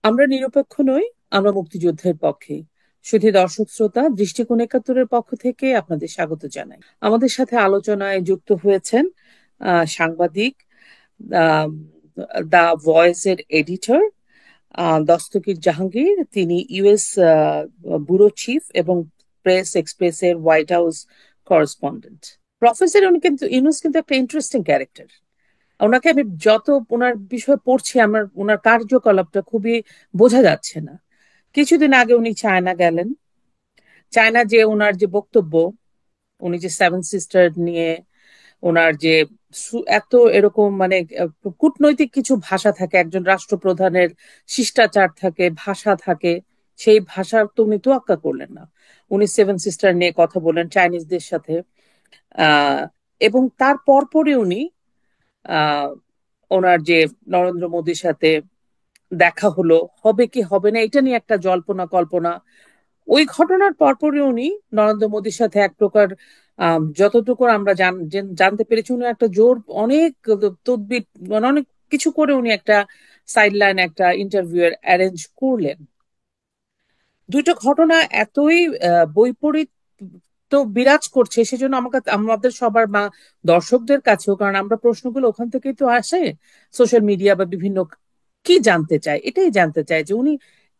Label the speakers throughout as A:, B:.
A: আমরা নিরপেক্ষ নই, আমরা মুক্তিযুদ্ধের পক্ষে। শুধু দর্শক শ্রোতা, দৃষ্টিকোণ একাত্তরের পক্ষ থেকে আপনাদের স্বাগত জানাই। আমাদের সাথে আলোচনায় যুক্ত হয়েছেন সাংবাদিক, দা ভয়েসের এডিটর দস্তগীর জাহাঙ্গীর। তিনি ইউএস ব্যুরো চিফ এবং প্রেস এক্সপ্রেসের হোয়াইট হাউস করেসপন্ডেন্ট। প্রফেসর উনি কিন্তু ইউনুস কিন্তু একটা ইন্টারেস্টিং ক্যারেক্টার। ওনাকে আমি যত ওনার বিষয়ে পড়ছি, আমার ওনার কার্যকলাপটা খুবই বোঝা যাচ্ছে না। কিছুদিন আগে উনি চায়না গেলেন। চায়না যে ওনার যে বক্তব্য, উনি যে সেভেন সিস্টার নিয়ে ওনার যে এত এরকম মানে কূটনৈতিক কিছু ভাষা থাকে, একজন রাষ্ট্রপ্রধানের শিষ্টাচার থাকে, ভাষা থাকে, সেই ভাষার তো উনি তোয়াক্কা করলেন না। উনি সেভেন সিস্টার নিয়ে কথা বলেন চাইনিজদের সাথে। আহ এবং তার পরপরই উনি আহ ওনার যে নরেন্দ্র মোদীর সাথে দেখা হলো, হবে কি হবে না এটা নিয়ে একটা জল্পনা কল্পনা। ওই ঘটনার পরপরই উনি নরেন্দ্র মোদীর সাথে এক প্রকার যতটুকু আমরা জানতে পেরেছি, উনি একটা জোর অনেক তদবির মানে অনেক কিছু করে উনি একটা সাইডলাইন একটা ইন্টারভিউ এর অ্যারেঞ্জ করলেন। দুইটা ঘটনা এতই বৈপরীত তো বিরাজ করছে, সেজন্য আমাকে আমাদের সবার বা দর্শকদের কাছেও, কারণ আমরা প্রশ্নগুলো ওখান থেকেই তো আসে, সোশ্যাল মিডিয়া বা বিভিন্ন, কি জানতে চায়, এটাই জানতে চায় যে উনি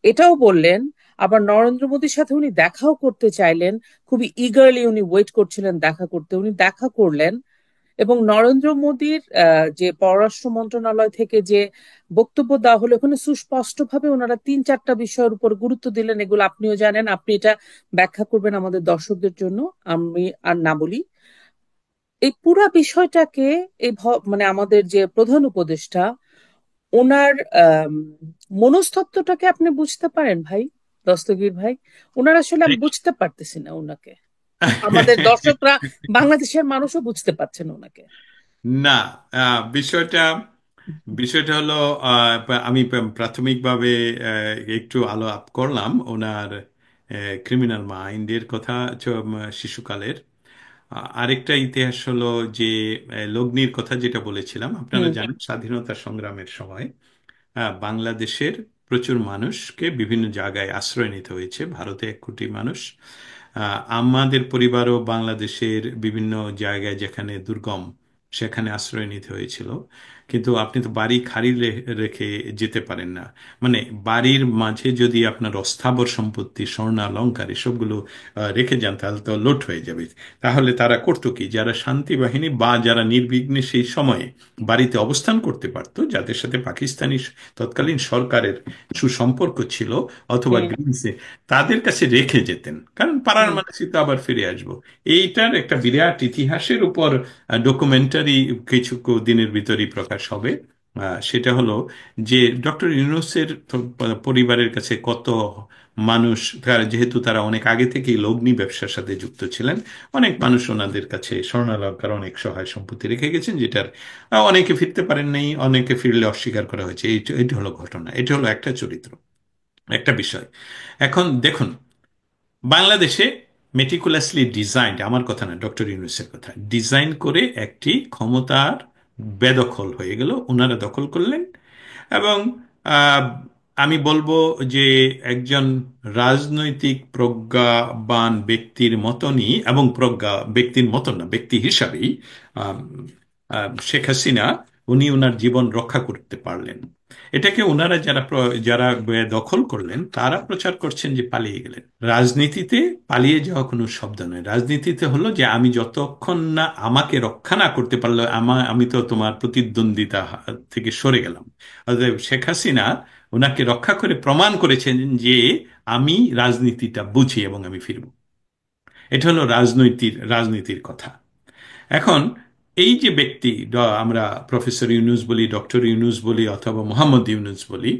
A: এটাও বললেন, আবার নরেন্দ্র মোদীর সাথে উনি দেখাও করতে চাইলেন। খুবই ইগারলি উনি ওয়েট করছিলেন দেখা করতে, উনি দেখা করলেন। এবং নরেন্দ্র মোদীর যে পররাষ্ট্র মন্ত্রণালয় থেকে যে বক্তব্য দেওয়া হলো, ওখানে সুস্পষ্টভাবে ওনারা তিন চারটা বিষয়ের উপর গুরুত্ব দিলেন। এগুলো আপনিও জানেন, আপনি এটা ব্যাখ্যা করবেন আমাদের দর্শকদের জন্য, আমি আর না বলি। এই পুরা বিষয়টাকে মানে আমাদের যে প্রধান উপদেষ্টা, ওনার আম, মনস্তত্ত্বটাকে আপনি বুঝতে পারেন ভাই, দস্তগীর ভাই? ওনার আসলে আমি বুঝতে পারতেছি না ওনাকে। আমাদের দর্শকরা, বাংলাদেশের মানুষও বুঝতে পারছেন ওনাকে।
B: না, বিষয়টা বিষয়টা হলো, আমি প্রাথমিকভাবে একটু আলো আপ করলাম ওনার ক্রিমিনাল মাইন্ডের কথা, শিশুকালের। আরেকটা ইতিহাস হলো যে লগ্নির কথা যেটা বলেছিলাম, আপনারা
A: হুম।
B: জানেন স্বাধীনতা সংগ্রামের সময় বাংলাদেশের প্রচুর মানুষকে বিভিন্ন জায়গায় আশ্রয় নিতে হয়েছে, ভারতে 1 কোটি মানুষ। আমাদের পরিবারও বাংলাদেশের বিভিন্ন জায়গায় যেখানে দুর্গম সেখানে আশ্রয় নিতে হয়েছিল। কিন্তু আপনি তো বাড়ি খালি রেখে যেতে পারেন না। মানে বাড়ির মাঝে যদি আপনার অস্থাবর সম্পত্তি, স্বর্ণালংকার এসবগুলো রেখে যান, তাহলে তো লোট হয়ে যাবে। তাহলে তারা করতো কি, যারা শান্তি বাহিনী বা যারা নির্বিঘ্নে সেই সময়ে বাড়িতে অবস্থান করতে পারতো, যাদের সাথে পাকিস্তানি তৎকালীন সরকারের সুসম্পর্ক ছিল অথবা
A: হুম।
B: গ্রিনসে, তাদের কাছে রেখে যেতেন, কারণ পাড়ার
A: হুম।
B: মানুষই তো আবার ফিরে আসবো। এইটার একটা বিরাট ইতিহাসের উপর ডকুমেন্টারি কিছু দিনের ভিতরেই প্রকাশ হবে। সেটা হলো যে ডক্টর ইউনূসের পরিবারের কাছে কত মানুষ, যেহেতু তারা অনেক আগে থেকেই লগ্নি ব্যবসার সাথে যুক্ত ছিলেন, অনেক মানুষ ওনাদের কাছে স্বর্ণালংকার অনেক সহায় সম্পত্তি রেখে গেছেন, যেটার অনেকে ফিরতে পারেন নাই, অনেকে ফিরলে অস্বীকার করা হয়েছে। এইটা হলো ঘটনা, এটা হলো একটা চরিত্র, একটা বিষয়। এখন দেখুন, বাংলাদেশে মেটিকুলাসলি ডিজাইনড, আমার কথা না, ডক্টর ইউনূসের কথা, ডিজাইন করে একটি ক্ষমতার বেদখল হয়ে গেল, ওনারা দখল করলেন। এবং আহ, আমি বলবো যে একজন রাজনৈতিক প্রজ্ঞাবান ব্যক্তির মতনই, এবং প্রজ্ঞা ব্যক্তির মতন না, ব্যক্তি হিসাবেই আম, শেখ হাসিনা, উনি ওনার জীবন রক্ষা করতে পারলেন। এটাকে ওনারা যারা দখল করলেন তারা প্রচার করছেন যে পালিয়ে গেলেন। রাজনীতিতে পালিয়ে যাওয়া কোনো শব্দ নয়। রাজনীতিতে হলো যে আমি যতক্ষণ না আমাকে রক্ষা না করতে পারলো, আমি তো তোমার প্রতিদ্বন্দ্বিতা থেকে সরে গেলাম। অতএব শেখ হাসিনা ওনাকে রক্ষা করে প্রমাণ করেছেন যে আমি রাজনীতিটা বুঝি এবং আমি ফিরব। এটা হলো রাজনীতির কথা। এখন এই যে ব্যক্তি, আমরা প্রফেসর ইউনূস বলি, ডক্টর ইউনূস বলি, অথবা মোহাম্মদ ইউনূস বলি,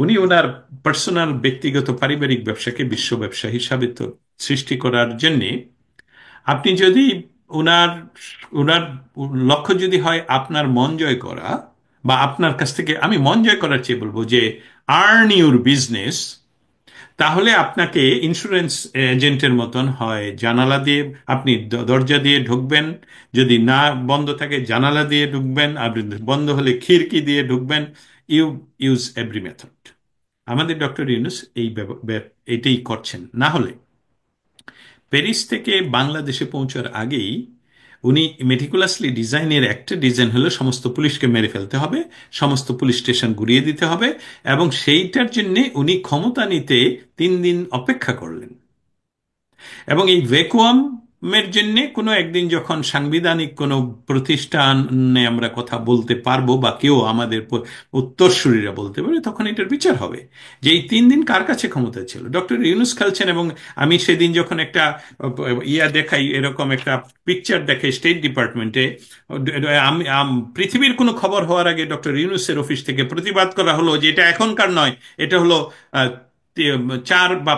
B: উনি ওনার পার্সোনাল ব্যক্তিগত পারিবারিক ব্যবসাকে বিশ্ব ব্যবসা হিসাবে তো সৃষ্টি করার জন্যে, আপনি যদি ওনার ওনার লক্ষ্য যদি হয় আপনার মন জয় করা, বা আপনার কাছ থেকে, আমি মন জয় করার চেয়ে বলবো যে আর্ন ইউর বিজনেস, তাহলে আপনাকে ইন্স্যুরেন্স এজেন্টের মতন হয় জানালা দিয়ে আপনি দরজা দিয়ে ঢুকবেন, যদি না বন্ধ থাকে জানালা দিয়ে ঢুকবেন, আর বন্ধ হলে খিড়কি দিয়ে ঢুকবেন। You use every method. আমাদের ডক্টর ইউনূস এটাই করছেন। না হলে প্যারিস থেকে বাংলাদেশে পৌঁছার আগেই উনি মেটিকুলাসলি ডিজাইনের একটা ডিজাইন হলো সমস্ত পুলিশকে মেরে ফেলতে হবে, সমস্ত পুলিশ স্টেশন গুড়িয়ে দিতে হবে, এবং সেইটার জন্য উনি ক্ষমতা নিতে 3 দিন অপেক্ষা করলেন। এবং এই ভ্যাকুয়ামের জন্য কোনো একদিন যখন সাংবিধানিক কোনো প্রতিষ্ঠানে আমরা কথা বলতে পারবো, বা কেউ আমাদের উত্তরসূরিরা বলতে পারে, তখন এটার বিচার হবে যে এই 3 দিন কার কাছে ক্ষমতা ছিল। ডক্টর ইউনূস খেলছেন। এবং আমি সেদিন যখন একটা দেখাই, এরকম একটা পিকচার দেখাই স্টেট ডিপার্টমেন্টে, আমি পৃথিবীর কোনো খবর হওয়ার আগে ডক্টর ইউনূসের অফিস থেকে প্রতিবাদ করা হলো যে এটা এখনকার নয়, এটা হলো 4 বা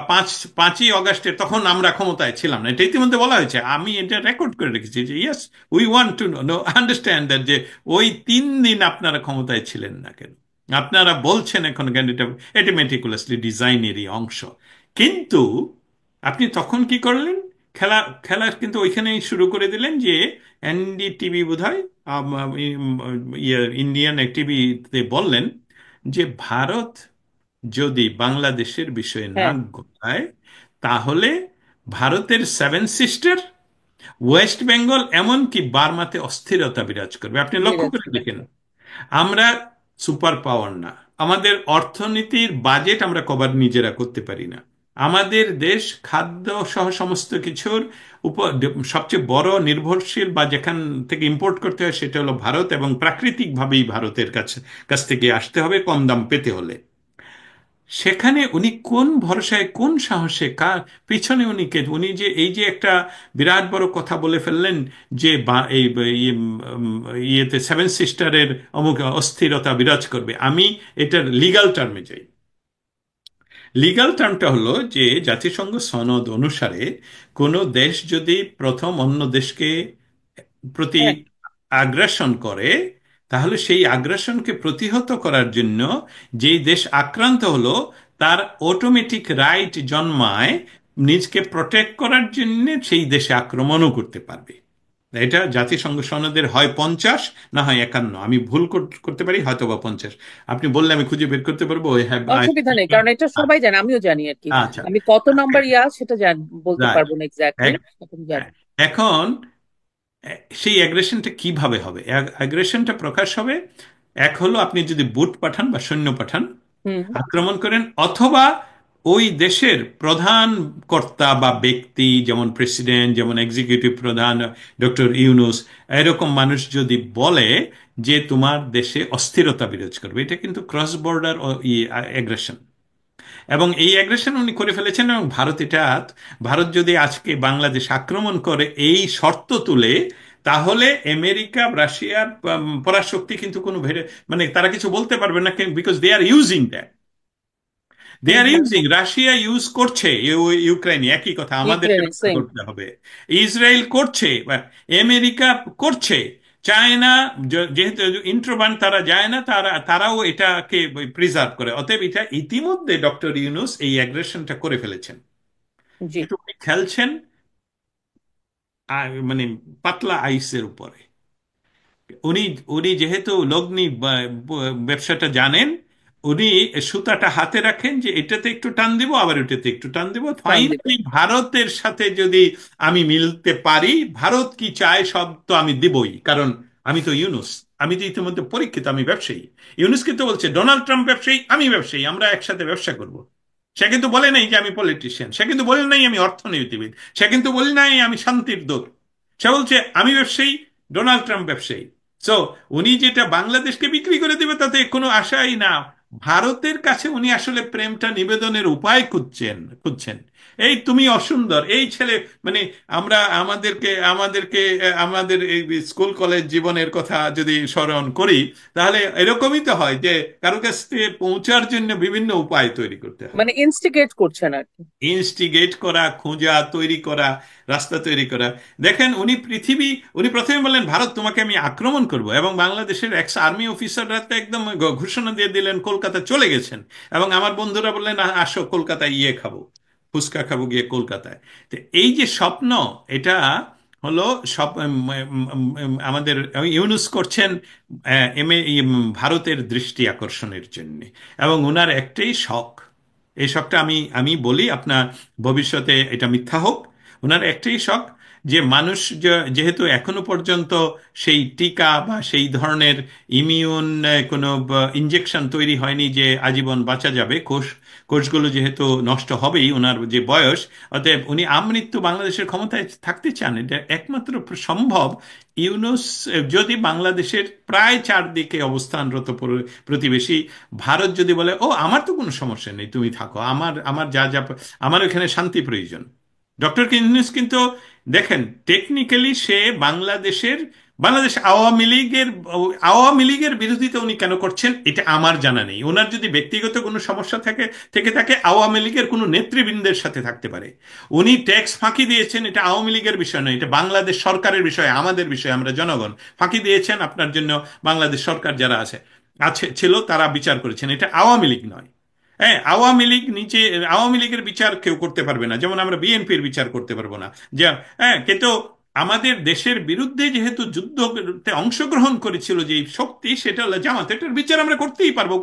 B: 5ই অগাস্টের, তখন আমরা ক্ষমতায় ছিলাম না। এটা ইতিমধ্যে বলা হয়েছে, আমি এটা রেকর্ড করে রেখেছি যে yes, we want to know understand that, যে ওই 3 দিন আপনারা ক্ষমতায় ছিলেন না কেন। আপনারা বলছেন এখন কেন এটা, এটা মেটিকুলাসলি ডিজাইনেরই অংশ। কিন্তু আপনি তখন কি করলেন? খেলা খেলা কিন্তু ওইখানেই শুরু করে দিলেন যে এনডিটিভি বোধহয়, ইন্ডিয়ান টিভিতে বললেন যে ভারত যদি বাংলাদেশের বিষয়ে
A: হ্যাঁ,
B: নাক গলায়, তাহলে ভারতের 7 সিস্টার, ওয়েস্ট বেঙ্গল, এমনকি বার্মাতে অস্থিরতা বিরাজ করবে। আপনি লক্ষ্য
A: বিরাজ
B: করে
A: করে।
B: দেখেন, আমরা সুপার পাওয়ার না, আমাদের অর্থনীতির বাজেট আমরা কভার নিজেরা করতে পারি না, আমাদের দেশ খাদ্য সহ সমস্ত কিছুর উপর সবচেয়ে বড় নির্ভরশীল, বা যেখান থেকে ইম্পোর্ট করতে হয় সেটা হলো ভারত, এবং প্রাকৃতিকভাবেই ভারতের কাছ থেকে আসতে হবে কম দাম পেতে হলে। সেখানে উনি কোন ভরসায়, কোন সাহসে, কার পিছনে উনি কে? উনি যে এই যে একটা বিরাট বড় কথা বলে ফেললেন যে এই ইয়েতে 7 সিস্টারের অমুক অস্থিরতা বিরাজ করবে। আমি এটার লিগ্যাল টার্মে যাই। লিগ্যাল টার্মটা হলো যে জাতিসংঘ সনদ অনুসারে কোনো দেশ যদি প্রথম অন্য দেশকে প্রতি
A: হ্যাঁ,
B: আগ্রাসন করে, তাহলে সেই আগ্রাসনকে প্রতিহত করার জন্য যেই দেশ আক্রান্ত হলো, তার অটোমেটিক রাইট জন্মায় নিজকে প্রটেক্ট করার জন্য সেই দেশে আক্রমণও করতে পারবে। এটা জাতিসংঘ সনদের হয় 50, না হয় 51, আমি ভুল করতে পারি, হয়তো বা 50। আপনি বললে আমি খুঁজে বের করতে পারবো।
A: অসুবিধা নেই, কারণ এটা সবাই জানে, আমিও জানি আর কি।
B: আচ্ছা।
A: আমি কত নাম্বার সেটা বলতে
B: রাইট।
A: পারবো না এক্স্যাক্টলি, আমি জানি।
B: এখন সেই অ্যাগ্রেশনটা কিভাবে হবে? অ্যাগ্রেশনটা প্রকাশ হবে, এক হলো আপনি যদি বুট পাঠান বা সৈন্য পাঠান,
A: হুম।
B: আক্রমণ করেন, অথবা ওই দেশের প্রধান কর্তা বা ব্যক্তি, যেমন প্রেসিডেন্ট, যেমন এক্সিকিউটিভ প্রধান ডক্টর ইউনুস, এরকম মানুষ যদি বলে যে তোমার দেশে অস্থিরতা বিরাজ করবে, এটা কিন্তু ক্রস বর্ডার অ্যাগ্রেশন। এবং এই অ্যাগ্রেশন উনি করে ফেলেছেন। এবং ভারত যদি আজকে বাংলাদেশ আক্রমণ করে এই শর্ত তুলে, তাহলে আমেরিকা, রাশিয়ার পরাশক্তি কিন্তু মানে তারা কিছু বলতে পারবে না, because they are using that. They
A: hmm.
B: Are
A: hmm.
B: Using, Russia use করছে ইউক্রেনে, একই কথা আমাদেরকে
A: ইউক্রেনে
B: রক্ষা
A: সেম।
B: করতে হবে। ইসরায়েল করছে, বা আমেরিকা করছে, চায়না, যেহেতু ইন্ট্রোবান তারা যায় না, তারাও এটাকে প্রিজার্ভ করে। অতএব এটা ইতিমধ্যে ডক্টর ইউনুস এই অ্যাগ্রেশনটা করে ফেলেছেন।
A: জি।
B: কিন্তু উনি খেলছেন মানে পাতলা আইসের উপরে। উনি উনি যেহেতু লগ্নি ব্যবসাটা জানেন, উনি সুতাটা হাতে রাখেন যে এটাতে একটু টান দিব, আবার ওটাতে একটু টান দিব,
A: টান দিবে।
B: ফাইনালি ভারতের সাথে যদি আমি মিলতে পারি, ভারত কি চায় সব তো আমি দিবই, কারণ আমি তো ইউনুস, আমি তো ইতিমধ্যে পরীক্ষিত, আমি ব্যবসায়ী। ইউনুস কিন্তু বলছে ডোনাল্ড ট্রাম্প ব্যবসায়ী, আমি ব্যবসায়ী, আমরা একসাথে ব্যবসা করব। সে কিন্তু বলে নাই যে আমি পলিটিশিয়ান, সে কিন্তু বলে নাই আমি অর্থনীতিবিদ, সে কিন্তু বলে নাই আমি শান্তির দূত। সে বলছে আমি ব্যবসায়ী, ডোনাল্ড ট্রাম্প ব্যবসায়ী। সো উনি যেটা বাংলাদেশকে বিক্রি করে দিবে তাতে কোনো আশাই না। ভারতের কাছে উনি আসলে প্রেমটা নিবেদনের উপায় খুঁজছেন। এই তুমি অসুন্দর, এই ছেলে, মানে আমরা আমাদেরকে আমাদেরকে আমাদের এই স্কুল কলেজ জীবনের কথা যদি স্মরণ করি, তাহলে এরকমই তো হয় যে কারো কাছ থেকে পৌঁছার জন্য বিভিন্ন উপায় তৈরি করতে হয়।
A: মানে ইনস্টিগেট করছেন আর কি।
B: ইনস্টিগেট করা, খোঁজা, তৈরি করা, রাস্তা তৈরি করা। দেখেন উনি প্রথমে বললেন ভারত তোমাকে আমি আক্রমণ করব, এবং বাংলাদেশের এক্স আর্মি অফিসাররা তো একদম ঘোষণা দিয়ে দিলেন, কলকাতা চলে গেছেন। এবং আমার বন্ধুরা বললেন আসো কলকাতায় ইয়ে খাবো, ফুচকা খাবো গিয়ে কলকাতায়। তো এই যে স্বপ্ন, এটা হলো সব আমাদের ইউনুস করছেন ভারতের দৃষ্টি আকর্ষণের জন্য। এবং ওনার একটাই শখ, এই শখটা আমি আমি বলি আপনার, ভবিষ্যতে এটা মিথ্যা হোক। ওনার একটাই শখ যে মানুষ যেহেতু এখনো পর্যন্ত সেই টিকা বা সেই ধরনের ইমিউন কোনো ইনজেকশন তৈরি হয়নি যে আজীবন বাঁচা যাবে, কোষগুলো যেহেতু নষ্ট হবেই ওনার যে বয়স, অতএব উনি আমৃত্যু বাংলাদেশের ক্ষমতায় থাকতে চান। এটা একমাত্র সম্ভব ইউনুস যদি বাংলাদেশের প্রায় চারদিকে অবস্থানরত প্রতিবেশী ভারত যদি বলে, ও আমার তো কোনো সমস্যা নেই, তুমি থাকো, আমার আমার যা যা আমার এখানে শান্তি প্রয়োজন। ডক্টর ইউনূস কিন্তু দেখেন, টেকনিক্যালি সে বাংলাদেশ আওয়ামী লীগের বিরোধিতা উনি কেন করছেন এটা আমার জানা নেই। ওনার যদি ব্যক্তিগত কোনো সমস্যা থেকে থাকে, আওয়ামী লীগের কোনো নেতৃবৃন্দের সাথে থাকতে পারে। উনি ট্যাক্স ফাঁকি দিয়েছেন, এটা আওয়ামী লীগের বিষয় নয়, এটা বাংলাদেশ সরকারের বিষয়, আমাদের বিষয়, আমরা জনগণ। ফাঁকি দিয়েছেন আপনার জন্য বাংলাদেশ সরকার যারা ছিল তারা বিচার করেছেন, এটা আওয়ামী লীগ নয়। হ্যাঁ, আওয়ামী লীগের বিচার কেউ করতে পারবে না, যেমন আমরা বিএনপির বিচার করতে পারবো না। যে হ্যাঁ, কিন্তু আমাদের দেশের বিরুদ্ধে যেহেতু যুদ্ধতে অংশগ্রহণ করেছিল যে শক্তি, সেটা হলো জামাত, এটার বিচার আমরা করতেই পারবো।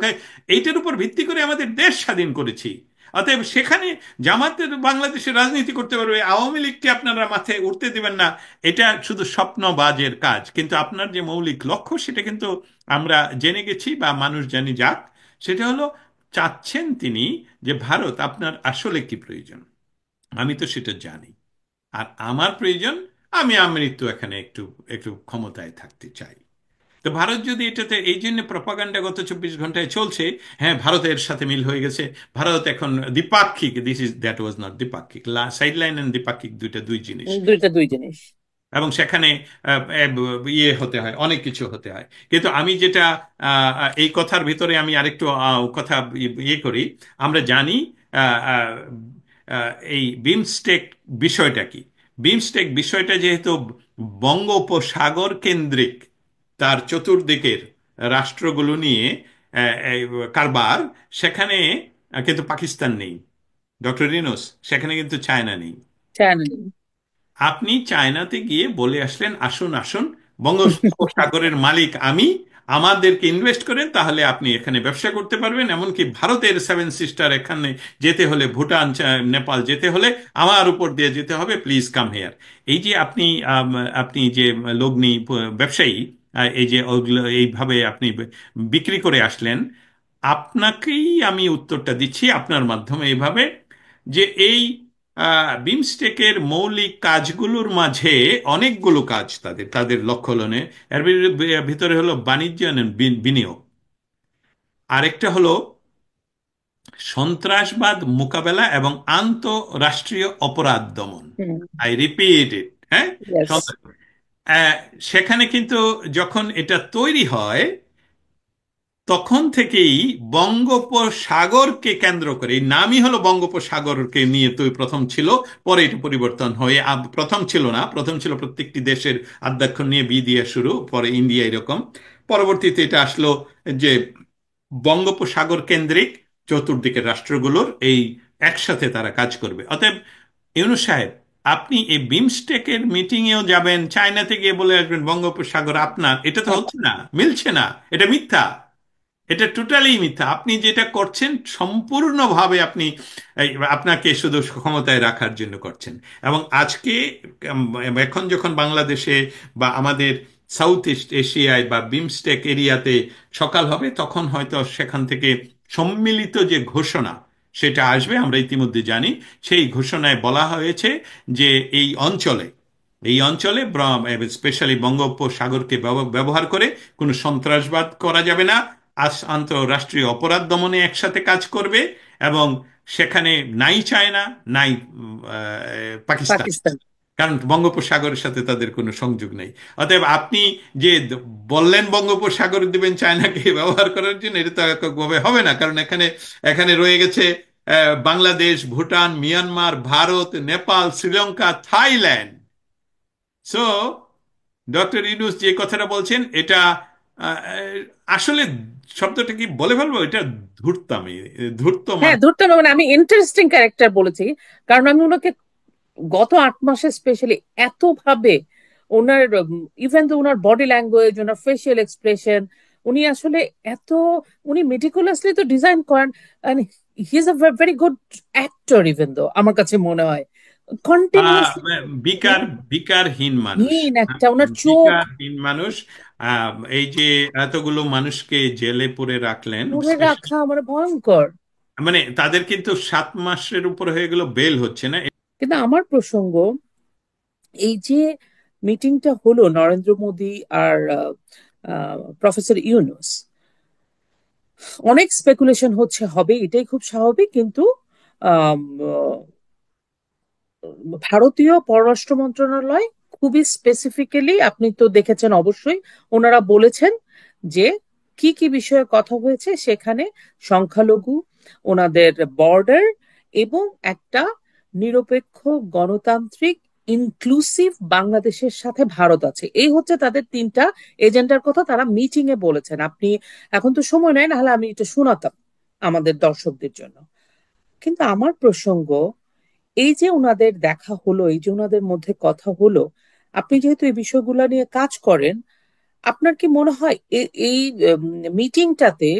B: এইটার উপর ভিত্তি করে আমাদের দেশ স্বাধীন করেছি। অতএব সেখানে জামাতের বাংলাদেশের রাজনীতি করতে পারবে, আওয়ামী লীগকে আপনারা মাথায় উঠতে দিবেন না, এটা শুধু স্বপ্নবাজের কাজ। কিন্তু আপনার যে মৌলিক লক্ষ্য সেটা কিন্তু আমরা জেনে গেছি, বা মানুষ জানি যাক। সেটা হলো, চাচ্ছেন তিনি যে ভারত আপনার আসলে কি প্রয়োজন, আমি তো সেটা জানি। আর আমার প্রয়োজন, আমি আমৃত্যু এখানে একটু একটু ক্ষমতায় থাকতে চাই। তো ভারত যদি এটাতে, এই জন্য প্রপাগান্ডা গত 24 ঘন্টায় চলছে, হ্যাঁ ভারতের সাথে মিল হয়ে গেছে, ভারত এখন দ্বিপাক্ষিক, দ্যাট ওয়াজ নট দ্বিপাক্ষিক, সাইড লাইন এন্ড দ্বিপাক্ষিক দুইটা দুই জিনিস।
A: দুইটা দুই জিনিস।
B: এবং সেখানে ইয়ে হতে হয়, অনেক কিছু হতে হয়। কিন্তু আমি যেটা এই কথার ভিতরে আমি আরেকটু কথা ইয়ে করি। আমরা জানি আহ, আহ, এই বিমস্টেক বিষয়টা কি। বিমস্টেক বিষয়টা যেহেতু বঙ্গোপসাগর কেন্দ্রিক, তার চতুর্দিকের রাষ্ট্রগুলো নিয়ে এই কারবার, সেখানে কিন্তু পাকিস্তান নেই ডক্টর রিনোস, সেখানে কিন্তু চায়না নেই।
A: চায়না।
B: আপনি চায়নাতে গিয়ে বলে আসলেন, আসুন আসুন, বঙ্গোপসাগরের মালিক আমি, আমাদেরকে ইনভেস্ট করেন, তাহলে আপনি এখানে ব্যবসা করতে পারবেন। এমনকি ভারতের সেভেন সিস্টার এখানে যেতে হলে, ভুটান নেপাল যেতে হলে আমার উপর দিয়ে যেতে হবে, প্লিজ কাম হেয়ার। এই যে আপনি যে লগ্নি ব্যবসায়ী, এই যে এইভাবে আপনি বিক্রি করে আসলেন, আপনাকেই আমি উত্তরটা দিচ্ছি আপনার মাধ্যমে এইভাবে, যে এই বিমস্টেকের মৌলিক কাজগুলোর মাঝে অনেকগুলো কাজ তাদের তাদের লক্ষ্য হলো এর ভিতরে হলো বাণিজ্য and বিনিয়োগ, আরেকটা হলো সন্ত্রাসবাদ মোকাবেলা এবং আন্তঃরাষ্ট্রীয় অপরাধ দমন।
A: হুম।
B: আই রিপিট ইট, হ্যাঁ।
A: ইয়েস।
B: আহ, সেখানে কিন্তু যখন এটা তৈরি হয়, তখন থেকেই বঙ্গোপসাগরকে কেন্দ্র করে, এই নামই হলো বঙ্গোপসাগরকে নিয়ে, তো প্রথম ছিল, পরে এটা পরিবর্তন হয়ে প্রথম ছিল না, প্রথম ছিল প্রত্যেকটি দেশের আদ্যাক্ষর নিয়ে বি দিয়ে শুরু, পরে ইন্ডিয়া, এরকম। পরবর্তীতে এটা আসলো যে বঙ্গোপসাগর কেন্দ্রিক চতুর্দিকের রাষ্ট্রগুলোর এই একসাথে তারা কাজ করবে। অতএব ইউনূস সাহেব, আপনি এই বিমস্টেকের মিটিং এও যাবেন, চায়নাতে গিয়ে বলে আসবেন বঙ্গোপসাগর আপনার, এটা তো হচ্ছে না, মিলছে না, এটা মিথ্যা, এটা টোটালি মিথ্যা। আপনি যেটা করছেন সম্পূর্ণভাবে আপনি আপনাকে শুধু ক্ষমতায় রাখার জন্য করছেন। এবং আজকে এখন যখন বাংলাদেশে বা আমাদের সাউথ ইস্ট এশিয়ায় বা বিমস্টেক এরিয়াতে সকাল হবে, তখন হয়তো সেখান থেকে সম্মিলিত যে ঘোষণা সেটা আসবে, আমরা ইতিমধ্যে জানি। সেই ঘোষণায় বলা হয়েছে যে এই অঞ্চলে স্পেশালি বঙ্গোপসাগরকে ব্যবহার করে কোনো সন্ত্রাসবাদ করা যাবে না, আন্তঃরাষ্ট্রীয় অপরাধ দমনে একসাথে কাজ করবে। এবং সেখানে নাই চায়না, নাই পাকিস্তান,
A: পাকিস্তান।
B: কারণ বঙ্গোপসাগরের সাথে তাদের কোনো সংযোগ নেই। অতএব আপনি যে বললেন বঙ্গোপসাগর দিবেন চায়নাকে ব্যবহার করার জন্য, এটা তো এককভাবে হবে না, কারণ এখানে এখানে রয়ে গেছে Bangladesh, Bhutan, Myanmar, Bharat, Nepal, Sri Lanka, Thailand. So doctor Yunus যে কথাটা বলছেন, এটা আহ, আসলে শব্দটা কি বলে ফেলবো, এটা ধূর্তামি, ধূর্ত
A: হ্যাঁ, ধরতে হবে। মানে আমি ইন্টারেস্টিং ক্যারেক্টার বলেছি, কারণ আমি ওনাকে গত 8 মাসে স্পেশালি এত ভাবে ওনার, ইভেন তো ওনার বডি ল্যাঙ্গুয়েজ, ওনার ফেসিয়াল এক্সপ্রেশন, উনি আসলে এত, উনি মেটিকুলাসলি তো ডিজাইন করেন। He is a very good actor, even though আমার কাছে মনে হয়
B: আহ,
A: কন্টিনিউয়াসলি
B: বিকার বিকারহীন মানুষ।
A: একটা ওনার চোখ
B: বিকারহীন মানুষ। এই যে এতগুলো মানুষকে জেলে পুরে রাখলেন,
A: ধরে রাখা আমার ভয়ঙ্কর।
B: মানে তাদের কিন্তু 7 মাসের উপর হয়ে গেল, বেল হচ্ছে না।
A: কিন্তু আমার প্রসঙ্গ, এই যে মিটিংটা হলো নরেন্দ্র মোদী আর প্রফেসর ইউনুস, অনেক স্পেকুলেশন হচ্ছে হবে, এটাই খুব স্বাভাবিক, কিন্তু আম, ভারতীয় পররাষ্ট্র মন্ত্রণালয় খুবই স্পেসিফিক্যালি, আপনি তো দেখেছেন অবশ্যই, ওনারা বলেছেন যে কি কি বিষয়ে কথা হয়েছে সেখানে, সংখ্যালঘু, ওনাদের বর্ডার, এবং একটা নিরপেক্ষ গণতান্ত্রিক ইনক্লুসিভ বাংলাদেশের সাথে ভারত আছে, এই হচ্ছে তাদের তিনটা এজেন্ডার কথা তারা মিটিং এ বলেছেন। আপনি এখন তো সময় নেই, নাহলে আমি এটা শোনাতাম আমাদের দর্শকদের জন্য। কিন্তু আমার প্রসঙ্গ, এই যে ওনাদের দেখা হলো, এই যে ওনাদের মধ্যে কথা হলো, আপনি যেহেতু এই বিষয়গুলো নিয়ে কাজ করেন, আপনার কি মনে হয় এই মিটিংটাতে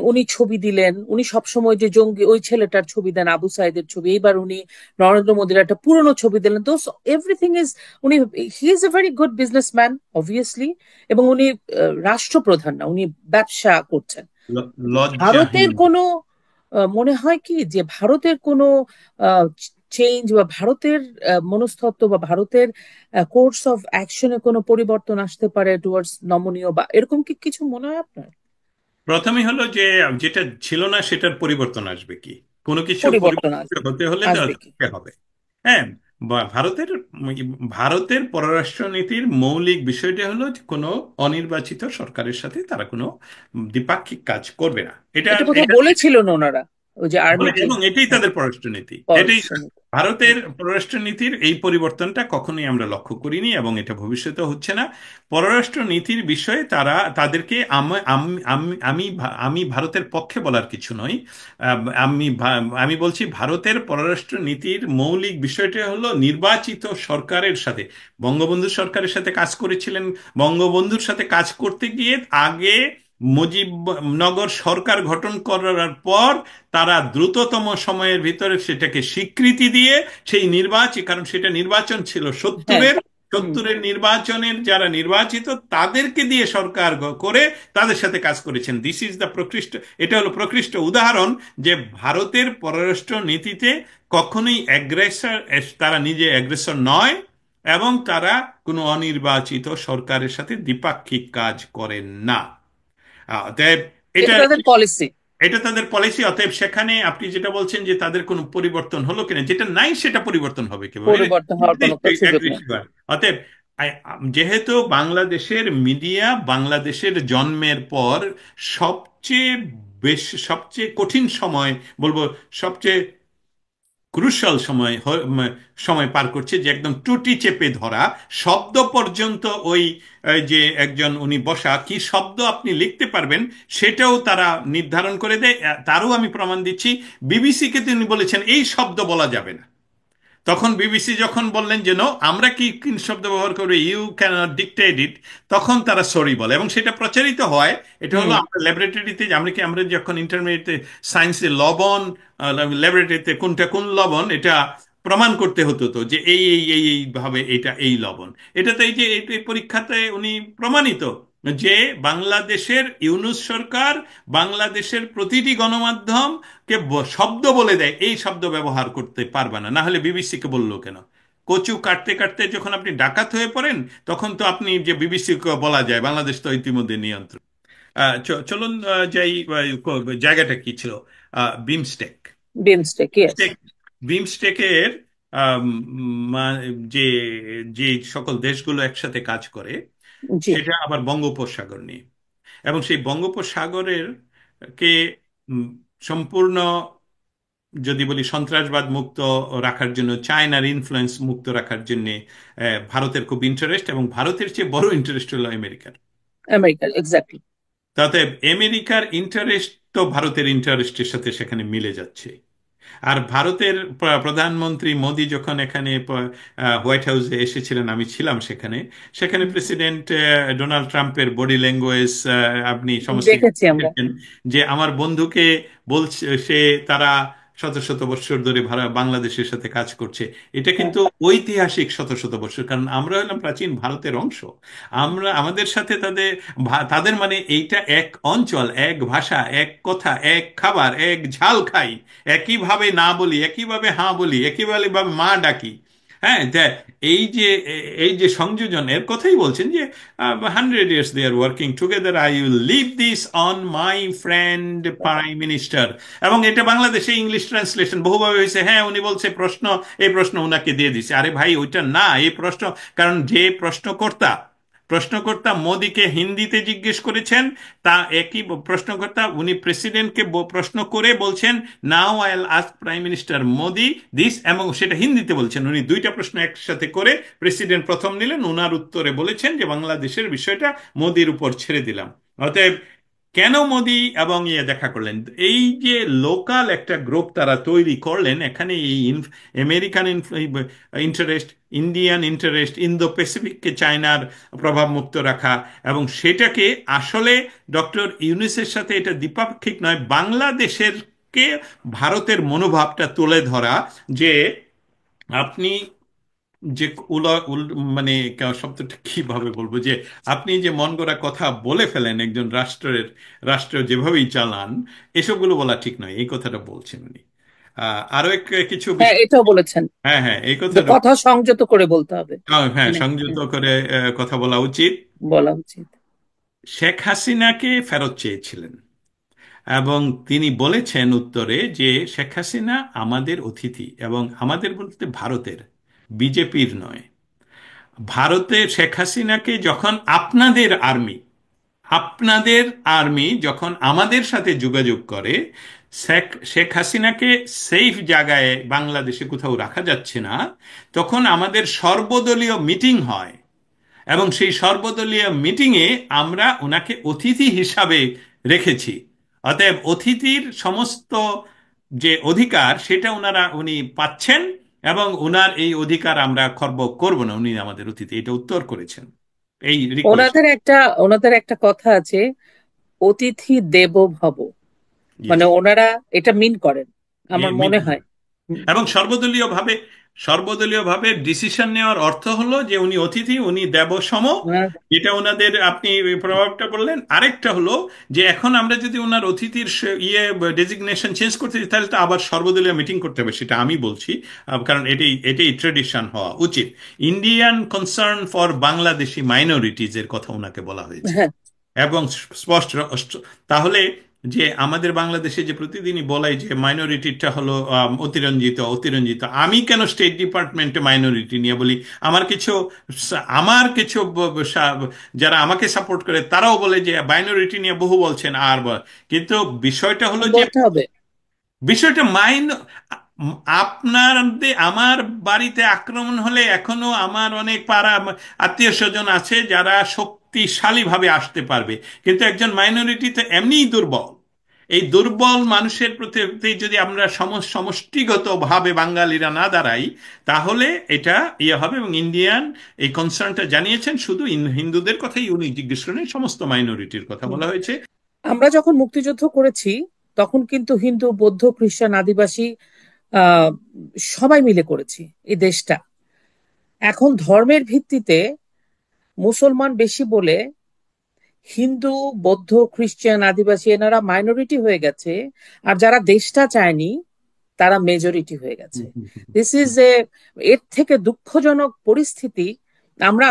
A: উনি ছবি দিলেন, উনি সবসময় যে জঙ্গি ওই ছেলেটার ছবি দেন, আবু সাইদের ছবি, এইবার উনি নরেন্দ্র মোদীর একটা পুরনো ছবি দিলেন, তো এভরিথিং ইজ, উনি, he is a very good businessman obviously, এবং উনি রাষ্ট্রপ্রধান না, উনি ব্যবসা করছেন। ভারতের
B: লজ্জাহীন।
A: কোনো মনে হয় কি যে ভারতের কোনো চেঞ্জ বা ভারতের মনস্তত্ত্ব বা ভারতের কোর্স অফ অ্যাকশনে কোনো পরিবর্তন আসতে পারে টুয়ার্ডস নমনীয়, বা এরকম কি কিছু মনে হয় আপনার?
B: প্রথমেই হলো যে যেটা ছিল না সেটার পরিবর্তন আসবে কি? কোনো কিছু
A: পরিবর্তন
B: পরিবর্তন
A: আসবে,
B: হতে হলে তো
A: আসবে কি?
B: আসতে হবে। হ্যাঁ। ভারতের ভারতের পররাষ্ট্র নীতির মৌলিক বিষয়টা হলো যে কোনো অনির্বাচিত সরকারের সাথে তারা কোনো দ্বিপাক্ষিক কাজ করবে না। এটা
A: এটা কোথাও
B: এটা
A: বলেছিলেন ওনারা, ওই যে আর্মি চিফ।
B: এবং এটাই তাদের পররাষ্ট্রনীতি। এটাই
A: পররাষ্ট্র নীতি।
B: ভারতের পররাষ্ট্রনীতির এই পরিবর্তনটা কখনোই আমরা লক্ষ্য করিনি এবং এটা ভবিষ্যতে হচ্ছে না। পররাষ্ট্র নীতির বিষয়ে তারা তাদেরকে আমি ভারতের পক্ষে বলার কিছু নই। আমি বলছি ভারতের পররাষ্ট্র নীতির মৌলিক বিষয়টা হলো নির্বাচিত সরকারের সাথে, বঙ্গবন্ধু সরকারের সাথে কাজ করেছিলেন। বঙ্গবন্ধুর সাথে কাজ করতে গিয়ে আগে মুজিবনগর সরকার গঠন করার পর তারা দ্রুততম সময়ের ভিতরে সেটাকে স্বীকৃতি দিয়ে সেই নির্বাচন, কারণ সেটা নির্বাচন ছিল
A: হ্যাঁ।
B: সত্তরের,
A: হুম।
B: সত্তরের নির্বাচনের যারা নির্বাচিত তাদেরকে দিয়ে সরকার করে তাদের সাথে কাজ করেছেন। দিস ইজ দ্য প্রকৃষ্ট, এটা হলো প্রকৃষ্ট উদাহরণ যে ভারতের পররাষ্ট্র নীতিতে কখনোই অ্যাগ্রেসর, তারা নিজে অ্যাগ্রেসর নয় এবং তারা কোনো অনির্বাচিত সরকারের সাথে দ্বিপাক্ষিক কাজ করেন না। অতএব
A: এটা
B: এটা
A: তাদের পলিসি।
B: এটা তাদের পলিসি। অতএব সেখানে আপনি যেটা বলছেন যে তাদের কোনো পরিবর্তন হলো কিনা, যেটা নাই সেটা পরিবর্তন হবে কিভাবে?
A: পরিবর্তন হওয়ার কোনো সুযোগ নেই।
B: অতএব যেহেতু বাংলাদেশের মিডিয়া বাংলাদেশের জন্মের পর সবচেয়ে সবচেয়ে কঠিন সময় বলবো, সবচেয়ে ক্রুশাল সময় পার করছে, যে একদম টুটি চেপে ধরা শব্দ পর্যন্ত ওই যে একজন উনি বসা কি শব্দ আপনি লিখতে পারবেন সেটাও তারা নির্ধারণ করে দেয়। তারও আমি প্রমাণ দিচ্ছি। বিবিসিকে তিনি বলেছেন এই শব্দ বলা যাবে না, তখন বিবিসি যখন বললেন যে নো, আমরা কি কি শব্দ ব্যবহার করবো, ইউ ক্যান ডিকটেট ইট, তখন তারা সরি বলে এবং সেটা প্রচারিত হয়। এটা হলো
A: হুম।
B: আমরা ল্যাবরেটরিতে, আমরা যখন ইন্টারমিডিয়েটে সায়েন্সে লবণ, ল্যাবরেটরিতে কোনটা কোন লবণ এটা প্রমাণ করতে হতো, তো যে এই ভাবে এটা এই লবণ। এটাতে এই যে এই পরীক্ষাতে উনি প্রমাণিত যে বাংলাদেশের ইউনূস সরকার বাংলাদেশের প্রতিটি গণমাধ্যম কে শব্দ বলে দেয় এই শব্দ ব্যবহার করতে পারবে না, না হলে বিবিসিকে বললো কেন? কচু কাটতে কাটতে যখন আপনি ডাকাত হয়ে পড়েন তখন তো আপনি যে বিবিসি বলা যায়, বাংলাদেশ তো ইতিমধ্যে নিয়ন্ত্রণ। চলুন যাই। জায়গাটা কি ছিল? বিমস্টেক।
A: বিমস্টেক, ইয়েস।
B: বিমস্টেক বিমস্টেকের আম, মা- যে যে সকল দেশগুলো একসাথে কাজ করে
A: জি।
B: সেটা আবার বঙ্গোপসাগর নিয়ে, এবং সেই বঙ্গোপসাগরের কে উম, সম্পূর্ণ যদি বলি সন্ত্রাসবাদ মুক্ত রাখার জন্য, চায়নার ইনফ্লুয়েন্স মুক্ত রাখার জন্য ভারতের খুব ইন্টারেস্ট, এবং ভারতের চেয়ে বড় ইন্টারেস্ট হলো আমেরিকার।
A: আমেরিকার, এক্স্যাক্টলি।
B: তাতে আমেরিকার ইন্টারেস্ট তো ভারতের ইন্টারেস্টের সাথে সেখানে মিলে যাচ্ছে। আর ভারতের প্রধানমন্ত্রী মোদি যখন এখানে হোয়াইট হাউসে এসেছিলেন, আমি ছিলাম সেখানে, সেখানে প্রেসিডেন্ট ডোনাল্ড ট্রাম্পের বডি ল্যাঙ্গুয়েজ আপনি সমস্ত কিছু
A: দেখেছি আমরা।
B: দেখেছেন, যে আমার বন্ধুকে বলছে সে, তারা শত শত বৎসর ধরে বাংলাদেশের সাথে কাজ করছে। এটা
A: হ্যাঁ,
B: কিন্তু ঐতিহাসিক শত শত বৎসর, কারণ আমরা হলাম প্রাচীন ভারতের অংশ। আমরা আমাদের সাথে তাদের তাদের মানে এইটা এক অঞ্চল, এক ভাষা, এক কথা, এক খাবার, এক ঝাল খাই, একইভাবে না বলি, একইভাবে হাঁ বলি, একইভাবে মা ডাকি। হ্যাঁ, এই যে সংযোজন, এর কথাই বলছেন যে 100 years they are working together, I will leave this on my friend prime minister। এবং এটা বাংলাদেশে ইংলিশ ট্রান্সলেশন বহুভাবে হয়েছে। হ্যাঁ, উনি বলছে প্রশ্ন, এই প্রশ্ন উনাকে দিয়ে দিছে। আরে ভাই, ওইটা না, এই প্রশ্ন, কারণ যে প্রশ্নকর্তা প্রশ্নকর্তা মোদিকে হিন্দিতে জিজ্ঞেস করেছেন, তা একই প্রশ্নকর্তা উনি প্রেসিডেন্টকে প্রশ্ন করে বলছেন, now I will ask prime minister Modi this, এবং সেটা হিন্দিতে বলছেন। উনি দুইটা প্রশ্ন একসাথে করে প্রেসিডেন্ট প্রথম নিলেন, উনার উত্তরে বলেছেন যে বাংলাদেশের বিষয়টা মোদির উপর ছেড়ে দিলাম। অতএব কেন মোদি এবং দেখা করলেন, এই যে লোকাল একটা গ্রুপ তারা তৈরি করলেন এখানে, এই American interest, Indian interest, Indo প্যাসিফিককে চায়নার প্রভাব মুক্ত রাখা, এবং সেটাকে আসলে ডক্টর ইউনূসের সাথে এটা দ্বিপাক্ষিক নয়, বাংলাদেশের কে ভারতের মনোভাবটা তুলে ধরা, যে আপনি যে মানে শব্দটা কিভাবে বলবো, যে আপনি যে মন গড়া কথা বলে ফেলেন একজন রাষ্ট্র যেভাবেই চালান, এসবগুলো বলা ঠিক নয়, এই কথাটা বলছেন উনি। আরো কিছু
A: হ্যাঁ,
B: বিষয়।
A: এটাও বলেছেন
B: হ্যাঁ, হ্যাঁ, এই
A: যে
B: কথাটা।
A: কথা সংযত করে বলতে হবে।
B: হ্যাঁ,
A: মানে
B: সংযত করে কথা বলা উচিত।
A: বলা উচিত।
B: শেখ হাসিনাকে ফেরত চেয়েছিলেন, এবং তিনি বলেছেন উত্তরে যে শেখ হাসিনা আমাদের অতিথি, এবং আমাদের বলতে ভারতের, বিজেপির নয়। ভারতে শেখ হাসিনাকে যখন আপনাদের আর্মি যখন আমাদের সাথে যোগাযোগ করে, শেখ হাসিনাকে সেফ জায়গায় বাংলাদেশে কোথাও রাখা যাচ্ছে না, তখন আমাদের সর্বদলীয় মিটিং হয়, এবং সেই সর্বদলীয় মিটিংয়ে আমরা ওনাকে অতিথি হিসাবে রেখেছি। অতএব অতিথির সমস্ত যে অধিকার সেটা উনি পাচ্ছেন, এবং উনার এই অধিকার আমরা খর্ব করব না, উনি আমাদের অতিথি, এটা উত্তর করেছেন এই রিকোয়েস্ট।
A: ওনাদের একটা কথা আছে, অতিথি দেবো ভব। মানে ওনারা এটা মিন করেন, আমার মনে হয়। হুম,
B: এবং সর্বদলীয়ভাবে ডিসিশন নেওয়ার অর্থ হলো যে উনি অতিথি, উনি দেবসম।
A: ওনার-
B: যেটা ওনাদের আপনি ওই প্রভাবটা বললেন। আরেকটা হলো যে এখন আমরা যদি ওনার অতিথির ডেজিগনেশন চেঞ্জ করতে চাই, তাহলে তো আবার সর্বদলীয় মিটিং করতে হবে, সেটা আমি বলছি। কারণ এটাই এটাই ট্রেডিশন হওয়া উচিত। Indian concern for Bangladeshi minorities এর কথা ওনাকে বলা হয়েছে,
A: হ্যাঁ,
B: এবং স্পষ্ট। তাহলে যে আমাদের বাংলাদেশে যে প্রতিদিনই বলাই যে মাইনরিটিটা হলো অতিরঞ্জিত অতিরঞ্জিত, আমি কেন স্টেট ডিপার্টমেন্টে মাইনরিটি নিয়ে বলি? আমার কিছু যারা আমাকে সাপোর্ট করে তারাও বলে যে মাইনরিটি নিয়ে বহু বলছেন, কিন্তু বিষয়টা হলো যে,
A: বলতে হবে।
B: বিষয়টা আমার বাড়িতে আক্রমণ হলে এখনো আমার অনেক পাড়া আত্মীয় স্বজন আছে যারা শক্তিশালী ভাবে আসতে পারবে, কিন্তু একজন মাইনরিটি তো এমনিই দুর্বল। এই দুর্বল মানুষের প্রতি যদি আমরা সমষ্টিগত ভাবে বাঙালিরা না দাঁড়াই, তাহলে এটা হবে। এবং ইন্ডিয়ান এই কনসার্নটা জানিয়েছেন, শুধু হিন্দুদের কথাই উনি জিজ্ঞেস করেন, সমস্ত মাইনরিটির কথা
A: হুম।
B: বলা হয়েছে।
A: আমরা যখন মুক্তিযুদ্ধ করেছি, তখন কিন্তু হিন্দু, বৌদ্ধ, খ্রিস্টান, আদিবাসী আহ সবাই মিলে করেছি এই দেশটা। এখন ধর্মের ভিত্তিতে মুসলমান বেশি বলে হিন্দু, বৌদ্ধ, খ্রিস্টান, আদিবাসী এনারা মাইনরিটি হয়ে গেছে, আর যারা দেশটা চায়নি তারা মেজরিটি হয়ে গেছে। দিস ইজ এর থেকে দুঃখজনক পরিস্থিতি। আমরা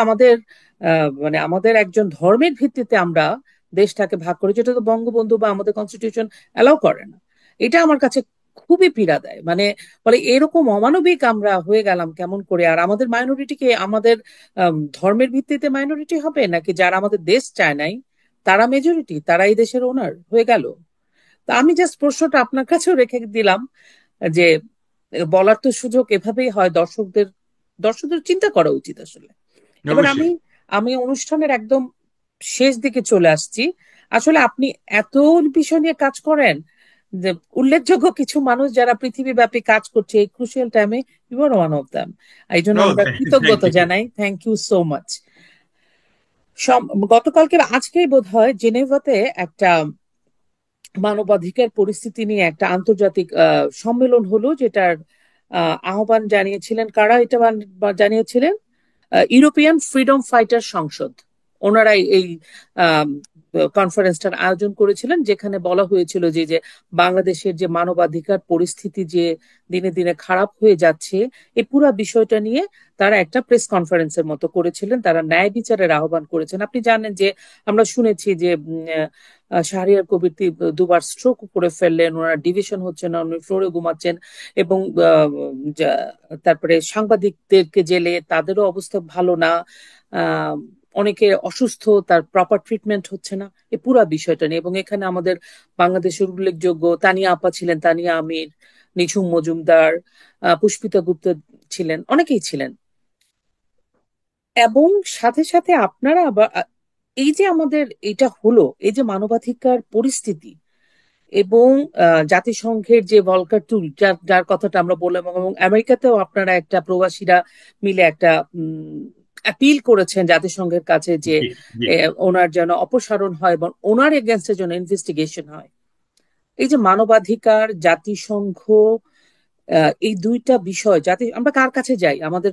A: মানে আমাদের একজন ধর্মের ভিত্তিতে আমরা দেশটাকে ভাগ করি, যেটা তো বঙ্গবন্ধু বা আমাদের কনস্টিটিউশন অ্যালাউ করে না। এটা আমার কাছে খুবই পীড়া দেয়। মানে বলে এরকম অমানবিক আমরা হয়ে গেলাম কেমন করে? আর আমাদের মাইনরিটিকে আমাদের ধর্মের ভিত্তিতে মাইনরিটি হবে, নাকি যারা আমাদের দেশ চায় নাই তারা মেজরিটি, তারা এই দেশের ওনার হয়ে গেল? তা আমি জাস্ট প্রশ্নটা আপনার কাছেও রেখে দিলাম, যে বলার তো সুযোগ এভাবেই হয়। দর্শকদের চিন্তা করা উচিত আসলে। এবার আমি
B: অবশ্যই।
A: আমি অনুষ্ঠানের একদম শেষ দিকে চলে আসছি। আসলে আপনি এত বিষয় নিয়ে কাজ করেন যে উল্লেখযোগ্য কিছু মানুষ যারা পৃথিবীব্যাপী কাজ করছে এই ক্রুশিয়াল টাইমে, you are one of them. এই জন্য
B: ও,
A: আমরা
B: থ্যাংক
A: কৃতজ্ঞতা
B: ইউ।
A: জানাই, থ্যাংক ইউ সো মাচ। গতকালকে আজকেই বোধ হয় জেনেভাতে একটা মানবাধিকার পরিস্থিতি নিয়ে একটা আন্তর্জাতিক সম্মেলন হলো, যেটার আহ্বান জানিয়েছিলেন কারা? এটা জানিয়েছিলেন ইউরোপিয়ান ফ্রিডম ফাইটার সংসদ। ওনারাই এই কনফারেন্সটার আয়োজন করেছিলেন, যেখানে বলা হয়েছিল যে যে বাংলাদেশের যে মানবাধিকার পরিস্থিতি যে দিনে দিনে খারাপ হয়ে যাচ্ছে, এই পুরো বিষয়টা নিয়ে তারা একটা প্রেস কনফারেন্সের মতো করেছিলেন। তারা ন্যায় বিচারের আহ্বান করেছেন। আপনি জানেন যে আমরা শুনেছি যে শাহরিয়ার কবির দুবার স্ট্রোক করে ফেললেন, ওনার ডিভিশন হচ্ছে না, উনি ফ্লোরে ঘুমাচ্ছেন। এবং তারপরে সাংবাদিকদেরকে জেলে, তাদেরও অবস্থা ভালো না। আহ অনেকে অসুস্থ, তার প্রপার ট্রিটমেন্ট হচ্ছে না, এই পুরা বিষয়টা নিয়ে। এবং এখানে আমাদের বাংলাদেশের উল্লেখযোগ্য তানিয়া আপা ছিলেন, তানিয়া আমির, নিঝুম মজুমদার, পুষ্পিতা গুপ্ত ছিলেন, অনেকেই ছিলেন। এবং সাথে সাথে আপনারা আবার এই যে আমাদের এটা হলো, এই যে মানবাধিকার পরিস্থিতি, এবং জাতিসংঘের যে ভলকার টুল, যার যার কথাটা আমরা বললাম, এবং আমেরিকাতেও আপনারা একটা প্রবাসীরা মিলে একটা অ্যাপিল করেছেন জাতিসংঘের কাছে যে
B: জি, জি।
A: ওনার যেন অপসারণ হয় এবং ওনার এগেনস্টের জন্য ইনভেস্টিগেশন হয়। এই যে মানবাধিকার, জাতিসংঘ, এই দুইটা বিষয়, আমরা কার কাছে যাই? আমাদের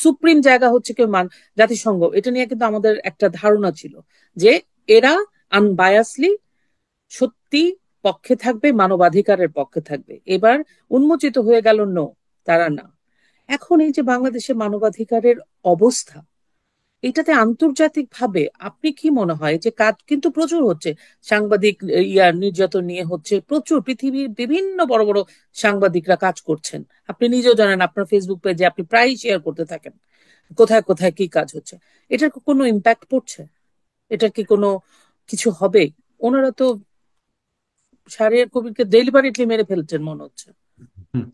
A: সুপ্রিম জায়গা হচ্ছে কেউ জাতিসংঘ। এটা নিয়ে কিন্তু আমাদের একটা ধারণা ছিল যে এরা আনবায়াসলি সত্যি পক্ষে থাকবে, মানবাধিকারের পক্ষে থাকবে। এবার উন্মোচিত হয়ে গেল, নো, তারা না। এখন এই যে বাংলাদেশের মানবাধিকারের অবস্থা, এটাতে আন্তর্জাতিক ভাবে আপনি কি মনে হয় যে কাজ কিন্তু প্রচুর হচ্ছে? সাংবাদিক নির্যাতন নিয়ে হচ্ছে প্রচুর, পৃথিবীর বিভিন্ন বড় বড় সাংবাদিকরা কাজ করছেন। আপনি নিজেও জানেন, আপনার ফেসবুক পেজে আপনি প্রায়ই শেয়ার করতে থাকেন কোথায় কোথায় কি কাজ হচ্ছে। এটার কি কোনো ইম্প্যাক্ট পড়ছে? এটার কি কোনো কিছু হবে? ওনারা তো শাহরিয়ার কবিরকে ডেলিভারিটলি মেরে ফেলছেন মনে হচ্ছে।
B: হুম।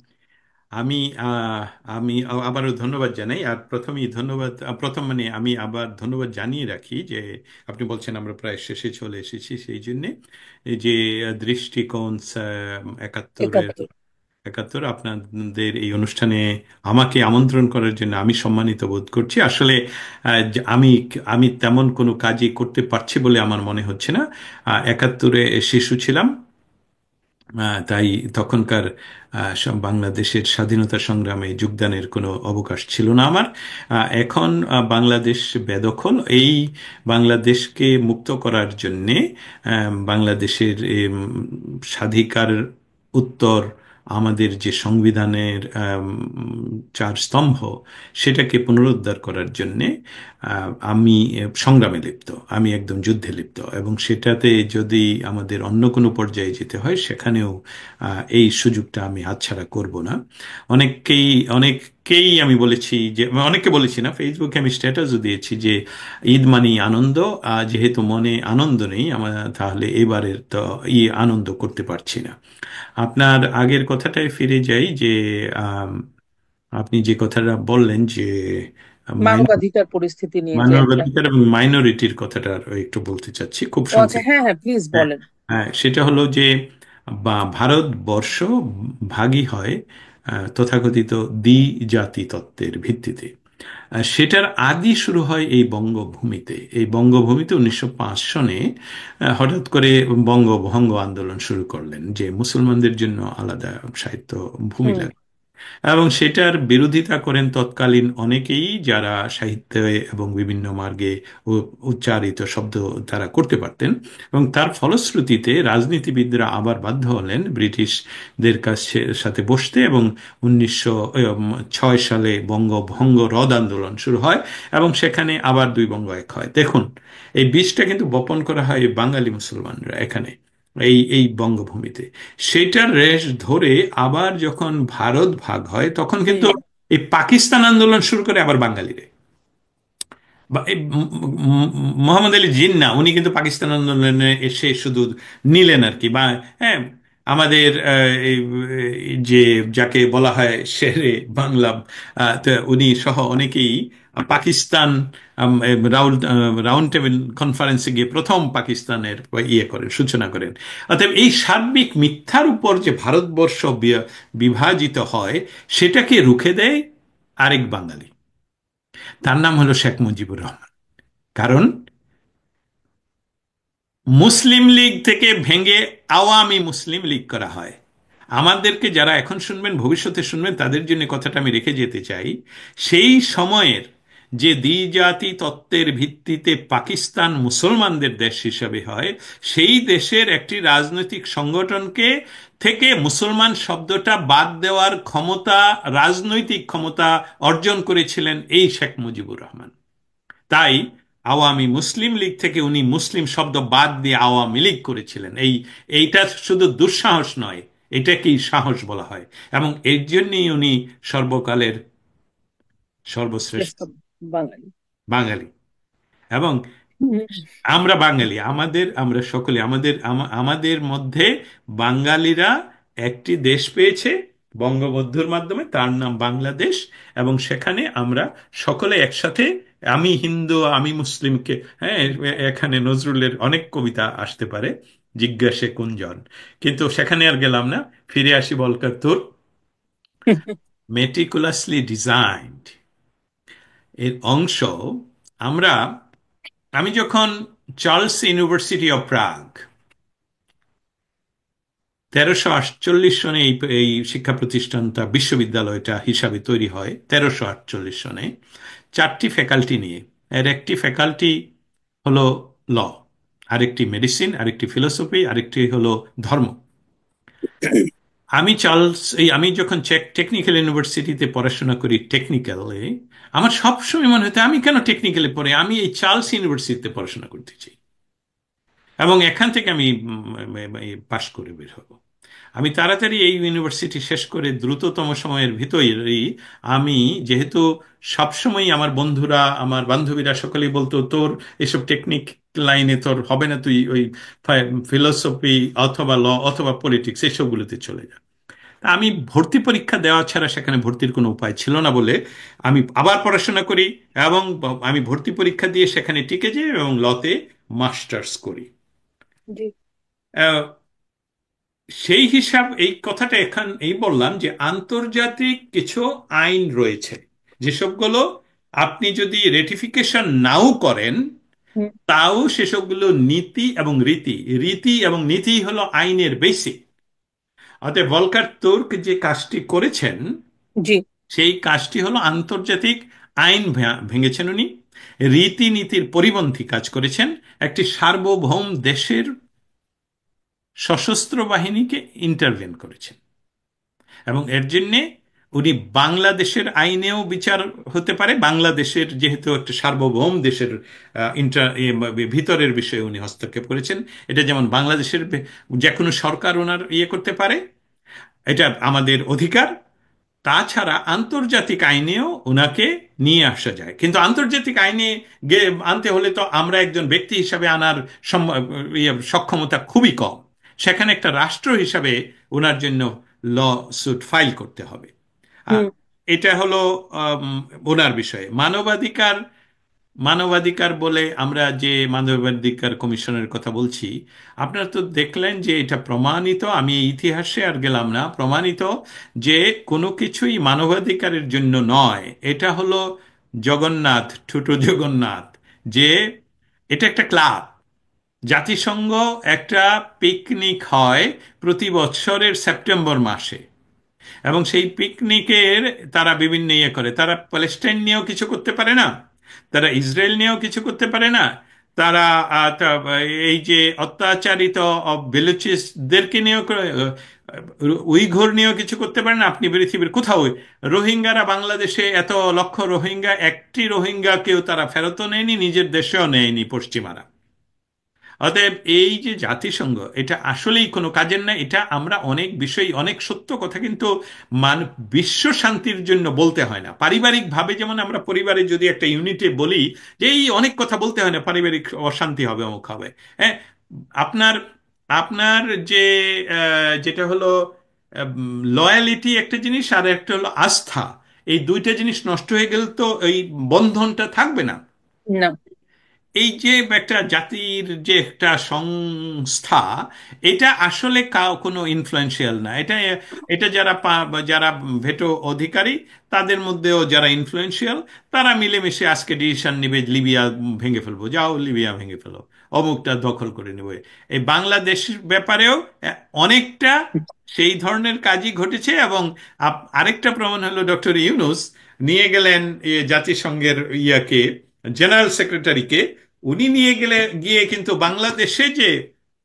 B: আমি আমি আবারও ধন্যবাদ জানাই। আর প্রথমেই ধন্যবাদ, প্রথম মানে আমি আবার ধন্যবাদ জানিয়ে রাখি যে আপনি বলছেন আমরা প্রায় শেষে চলে এসেছি, সেই জন্যে এই যে দৃষ্টিকোণ একাত্তরের
A: 71।
B: একাত্তর আপনাদের এই অনুষ্ঠানে আমাকে আমন্ত্রণ করার জন্য আমি সম্মানিত বোধ করছি। আসলে যে আমি আমি তেমন কোনো কাজই করতে পারছি বলে আমার মনে হচ্ছে না। একাত্তরে শিশু ছিলাম, তাই তখনকার বাংলাদেশের স্বাধীনতা সংগ্রামে যোগদানের কোনো অবকাশ ছিল না আমার। এখন বাংলাদেশ বেদখল। এই বাংলাদেশকে মুক্ত করার জন্যে বাংলাদেশের স্বাধিকার উত্তর আমাদের যে সংবিধানের চার স্তম্ভ, সেটাকে পুনরুদ্ধার করার জন্যে আমি সংগ্রামে লিপ্ত, আমি একদম যুদ্ধে লিপ্ত। এবং সেটাতে যদি আমাদের অন্য কোনো পর্যায়ে যেতে হয়, সেখানেও এই সুযোগটা আমি হাতছাড়া করব না। অনেককেই অনেককেই আমি বলেছি, যে অনেককে বলেছি না, ফেসবুকে আমি স্ট্যাটাসও দিয়েছি যে ঈদ মানেই আনন্দ। যেহেতু মনে আনন্দ নেই আমার, তাহলে এবারের তো আনন্দ করতে পারছি না। আপনার আগের কথাটায় ফিরে যাই যে আম, আপনি যে কথাটা বললেন যে
A: মানবাধিকার পরিস্থিতি নিয়ে যে একটা।
B: মানবাধিকার এবং মাইনরিটির কথাটা আরো একটু বলতে চাচ্ছি খুব
A: ও আচ্ছা,
B: সংক্ষেপে।
A: হ্যাঁ হ্যাঁ, প্লিজ
B: হ্যাঁ,
A: বলেন।
B: হ্যাঁ, সেটা হলো যে ভারতবর্ষ ভাগই হয় তথাকথিত দ্বিজাতি তত্ত্বের ভিত্তিতে। সেটার আদি শুরু হয় এই বঙ্গভূমিতে। এই বঙ্গভূমিতে 1905 সনে হঠাৎ করে বঙ্গভঙ্গ আন্দোলন শুরু করলেন, যে মুসলমানদের জন্য আলাদা সাহিত্য ভূমি
A: হুম।
B: লাগবে। এবং সেটার বিরোধিতা করেন তৎকালীন অনেকেই, যারা সাহিত্যে এবং বিভিন্ন মার্গে উচ্চারিত শব্দ তারা করতে পারতেন। এবং তার ফলশ্রুতিতে রাজনীতিবিদরা আবার বাধ্য হলেন ব্রিটিশদের কাছে সাথে বসতে, এবং 1906 সালে বঙ্গভঙ্গ রদ আন্দোলন শুরু হয়, এবং সেখানে আবার দুই বঙ্গ এক হয়। দেখুন, এই বীজটা কিন্তু বপন করা হয় এই বাঙালি মুসলমানরা এখানে, এই এই বঙ্গভূমিতে। সেটার রেশ ধরে আবার যখন ভারত ভাগ হয়, তখন কিন্তু
A: হুম।
B: এই পাকিস্তান আন্দোলন শুরু করে আবার বাঙালিরা। এই মোহাম্মদ আলী জিন্নাহ উনি কিন্তু পাকিস্তান আন্দোলনে এসে শুধু নিলেন আর কি, বা হ্যাঁ, আমাদের যে যাকে বলা হয় শেরে বাংলা, তো উনি সহ অনেকেই পাকিস্তান রাউন্ড টেবিল কনফারেন্সে গিয়ে প্রথম পাকিস্তানের করেন, সূচনা করেন। অতএব এই সার্বিক মিথ্যার উপর যে ভারতবর্ষ বিভাজিত হয়, সেটাকে রুখে দেয় আরেক বাঙালি, তার নাম হলো শেখ মুজিবুর রহমান। কারণ মুসলিম লীগ থেকে ভেঙে আওয়ামী মুসলিম লীগ করা হয়। আমাদেরকে যারা এখন শুনবেন, ভবিষ্যতে শুনবেন, তাদের জন্য কথাটা আমি রেখে যেতে চাই। সেই সময়ের যে দ্বিজাতি তত্ত্বের ভিত্তিতে পাকিস্তান মুসলমানদের দেশ হিসাবে হয়, সেই দেশের একটি রাজনৈতিক সংগঠনকে থেকে মুসলমান শব্দটা বাদ দেওয়ার ক্ষমতা, রাজনৈতিক ক্ষমতা অর্জন করেছিলেন এই শেখ মুজিবুর রহমান। তাই আওয়ামী মুসলিম লীগ থেকে উনি মুসলিম শব্দ বাদ দিয়ে আওয়ামী লীগ করেছিলেন। এইটা শুধু দুঃসাহস নয়, এটাকেই সাহস বলা হয়। এবং এর জন্যই উনি সর্বকালের সর্বশ্রেষ্ঠ
A: শ্রেষ্ঠ বাঙালি।
B: বাঙালি। এবং
A: হুম।
B: আমরা বাঙালি, আমরা সকলে আমাদের মধ্যে বাঙালিরা একটি দেশ পেয়েছে বঙ্গবন্ধুর মাধ্যমে, তার নাম বাংলাদেশ। এবং সেখানে আমরা সকলে একসাথে, আমি হিন্দু আমি মুসলিমকে, হ্যাঁ, এখানে নজরুলের অনেক কবিতা আসতে পারে, জিজ্ঞাসে কুঞ্জন, কিন্তু সেখানে আর গেলাম না। ফিরে আসি বলকাত্তর। মেটিকুলাসলি ডিজাইনড এর অংশ। আমরা আমি যখন চার্লস ইউনিভার্সিটি অফ প্রাগ 1348 সনে এই শিক্ষা প্রতিষ্ঠানটা, বিশ্ববিদ্যালয়টা হিসাবে তৈরি হয় 1348 সনে, 4টি ফ্যাকাল্টি নিয়ে। এর একটি ফ্যাকাল্টি হলো ল, আরেকটি মেডিসিন, আরেকটি ফিলোসফি, আরেকটি হলো ধর্ম। আমি যখন টেকনিক্যাল ইউনিভার্সিটিতে পড়াশোনা করি, টেকনিক্যালে, আমার সবসময় মনে হতো আমি কেন টেকনিক্যালে পড়ে, আমি এই চার্লস ইউনিভার্সিটিতে পড়াশোনা করতে চাই এবং এখান থেকে আমি পাশ করে বের হব। আমি তাড়াতাড়ি এই ইউনিভার্সিটি শেষ করে দ্রুততম সময়ের ভিতরেই আমি, যেহেতু সবসময় আমার বন্ধুরা, আমার বান্ধবীরা সকলেই বলতো তোর এসব টেকনিক লাইনে তোর হবে না, তুই ওই ফিলোসফি অথবা ল অথবা পলিটিক্স এসবগুলোতে চলে যা। তা আমি ভর্তি পরীক্ষা দেওয়া ছাড়া সেখানে ভর্তির কোনো উপায় ছিল না বলে আমি আবার পড়াশোনা করি এবং আমি ভর্তি পরীক্ষা দিয়ে সেখানে টিকে যাই এবং লতে মাস্টার্স করি।
A: জি।
B: সেই হিসাব, এই কথাটা এখন এই বললাম যে আন্তর্জাতিক কিছু আইন রয়েছে যেসবগুলো আপনি যদি রেটিফিকেশন নাও করেন,
A: হুম।
B: তাও সেসবগুলো নীতি এবং রীতি, রীতি এবং নীতি হলো আইনের বেসিক। অতএব ভলকার তুর্ক যে কাজটি করেছেন,
A: জি।
B: সেই কাজটি হলো আন্তর্জাতিক আইন ভেঙেছেন উনি, রীতিনীতির পরিপন্থী কাজ করেছেন, একটি সার্বভৌম দেশের সশস্ত্র বাহিনীকে ইন্টারভেন করেছেন। এবং এর জন্যে উনি বাংলাদেশের আইনেও বিচার হতে পারে, বাংলাদেশের যেহেতু একটা সার্বভৌম দেশের ভিতরের বিষয়ে উনি হস্তক্ষেপ করেছেন। এটা যেমন বাংলাদেশের যে কোনো সরকার ওনার করতে পারে, এটা আমাদের অধিকার। তাছাড়া আন্তর্জাতিক আইনেও ওনাকে নিয়ে আসা যায়, কিন্তু আন্তর্জাতিক আইনে আনতে হলে তো আমরা একজন ব্যক্তি হিসাবে আনার সক্ষমতা খুবই কম। সেখানে একটা রাষ্ট্র হিসাবে ওনার জন্য ল সুট ফাইল করতে হবে। আহ,
A: হুম।
B: এটা হলো ওনার বিষয়ে। মানবাধিকার, মানবাধিকার বলে আমরা যে মানবাধিকার কমিশনের কথা বলছি, আপনারা তো দেখলেন যে এটা প্রমাণিত, আমি এই ইতিহাসে আর গেলাম না, প্রমাণিত যে কোনো কিছুই মানবাধিকারের জন্য নয়। এটা হলো জগন্নাথ, ছোট জগন্নাথ, যে এটা একটা ক্লাব। জাতিসংঘ একটা পিকনিক হয় প্রতি বছরের সেপ্টেম্বর মাসে, এবং সেই পিকনিকের তারা বিভিন্ন করে, তারা প্যালেস্টাইন নিয়েও কিছু করতে পারে না, তারা ইসরায়েল নিয়েও কিছু করতে পারে না, তারা এই যে অত্যাচারিত বেলুচিসদেরকে নিয়েও উইঘুর নিয়েও কিছু করতে পারে না। আপনি পৃথিবীর কোথাও, রোহিঙ্গারা বাংলাদেশে এত লক্ষ রোহিঙ্গা, একটি রোহিঙ্গাকেও তারা ফেরতও নেয়নি, নিজের দেশেও নেয়নি পশ্চিমারা। অতএব এই যে জাতিসংঘ, এটা আসলেই কোনো কাজের না। এটা আমরা অনেক বিষয়, অনেক সত্য কথা কিন্তু মান বিশ্ব শান্তির জন্য বলতে হয় না। পারিবারিক ভাবে যেমন আমরা পরিবারে যদি একটা ইউনিটে বলি যে এই অনেক কথা বলতে হয় না, পারিবারিক অশান্তি হবে, অমুক হবে, হ্যাঁ, আপনার আপনার যে যেটা হলো লয়ালিটি একটা জিনিস, আর একটা হলো আস্থা। এই দুইটা জিনিস নষ্ট হয়ে গেলে তো এই বন্ধনটা থাকবে না।
A: না।
B: এই যে একটা জাতির যে একটা সংস্থা, এটা আসলে কোনো ইনফ্লুয়েন্সিয়াল না। এটা এটা যারা ভেটো অধিকারী, তাদের মধ্যেও যারা ইনফ্লুয়েন্সিয়াল, তারা মিলেমিশে আজকে ডিসিশন নিবে লিবিয়া ভেঙে ফেলবো, যাও লিবিয়া ভেঙে ফেলো, অমুকটা দখল করে নেবে। এই বাংলাদেশ ব্যাপারেও অনেকটা সেই ধরনের কাজই ঘটেছে। এবং আরেকটা প্রমাণ হলো ডক্টর ইউনুস নিয়ে গেলেন জাতিসংঘের ইয়াকে, জেনারেল সেক্রেটারিকে। উনি নিয়ে গিয়ে কিন্তু বাংলাদেশে যে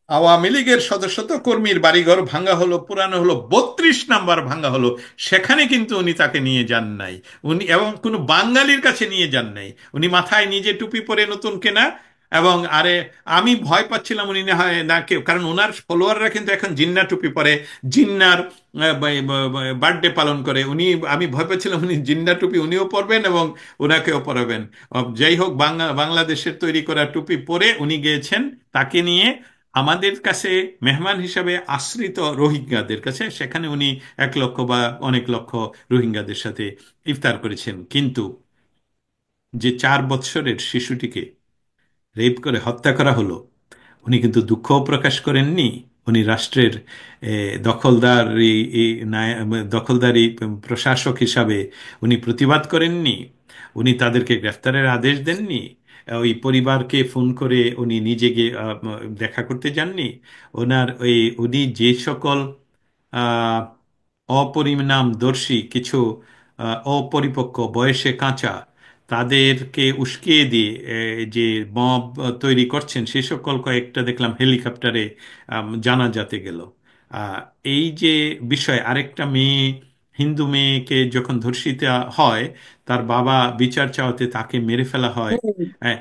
B: আওয়ামী লীগের শত শত কর্মীর বাড়িঘর ভাঙা হলো, পুরানো হলো, 32 নাম্বার ভাঙা হলো, সেখানে কিন্তু উনি তাকে নিয়ে যান নাই। উনি এবং কোনো বাঙালির কাছে নিয়ে যান নাই। উনি মাথায় নিজে টুপি পরে নতুন কেনা। এবং আরে, আমি ভয় পাচ্ছিলাম উনি না হয় না কেউ, কারণ ওনার ফলোয়াররা কিন্তু এখন জিন্না টুপি পরে, জিন্নার বার্থডে পালন করে। আমি ভয় পাচ্ছিলাম উনি জিন্না টুপি উনিও পরবেন এবং ওনাকেও পরাবেন। যাই হোক, বাংলাদেশের তৈরি করা টুপি পরে উনি গিয়েছেন তাকে নিয়ে আমাদের কাছে মেহমান হিসাবে আশ্রিত রোহিঙ্গাদের কাছে। সেখানে উনি 1 লক্ষ বা অনেক লক্ষ রোহিঙ্গাদের সাথে ইফতার করেছেন। কিন্তু যে 4 বৎসরের শিশুটিকে রেপ করে হত্যা করা হলো, উনি কিন্তু দুঃখও প্রকাশ করেননি। উনি রাষ্ট্রের দখলদারি দখলদারি প্রশাসক হিসাবে উনি প্রতিবাদ করেননি। উনি তাদেরকে গ্রেফতারের আদেশ দেননি। ওই পরিবারকে ফোন করে উনি নিজে গিয়ে দেখা করতে যাননি। উনি যে সকল আহ, অপরিণামদর্শী কিছু অপরিপক্ক, বয়সে কাঁচা, তাদেরকে উস্কিয়ে দিয়ে যে মব তৈরি করছেন, সে সকল কয়েকটা দেখলাম হেলিকপ্টারে জানাজাতে গেল। আহ, এই যে বিষয়, আরেকটা মেয়ে, হিন্দু মেয়েকে যখন ধর্ষিত হয়, তার বাবা বিচার চাওয়াতে তাকে মেরে ফেলা হয়।
A: হুম।
B: আহ,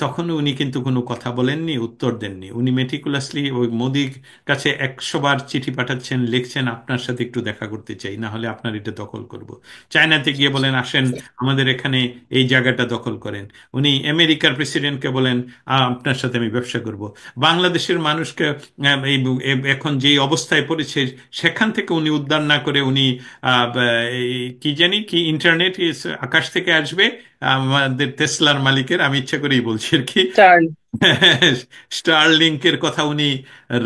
B: তখন উনি কিন্তু কোনো কথা বলেননি, উত্তর দেননি। উনি মেটিকুলাসলি ওই মোদির কাছে 100 বার চিঠি পাঠাচ্ছেন, লিখছেন আপনার সাথে একটু দেখা করতে চাই, না হলে আপনার এটা দখল করব। চায়নাতে গিয়ে বলেন আসেন আমাদের এখানে এই জায়গাটা দখল করেন। উনি আমেরিকার প্রেসিডেন্টকে বলেন আপনার সাথে আমি ব্যবসা করব। বাংলাদেশের মানুষকে এখন যেই অবস্থায় পড়েছে, সেখান থেকে উনি উদ্ধার না করে উনি কি জানি কি ইন্টারনেট আকাশ থেকে আসবে, আমাদের টেসলার মালিকের, আমি ইচ্ছা করেই বলছি আর কি,
A: চার্লি।
B: স্টারলিংকের কথা উনি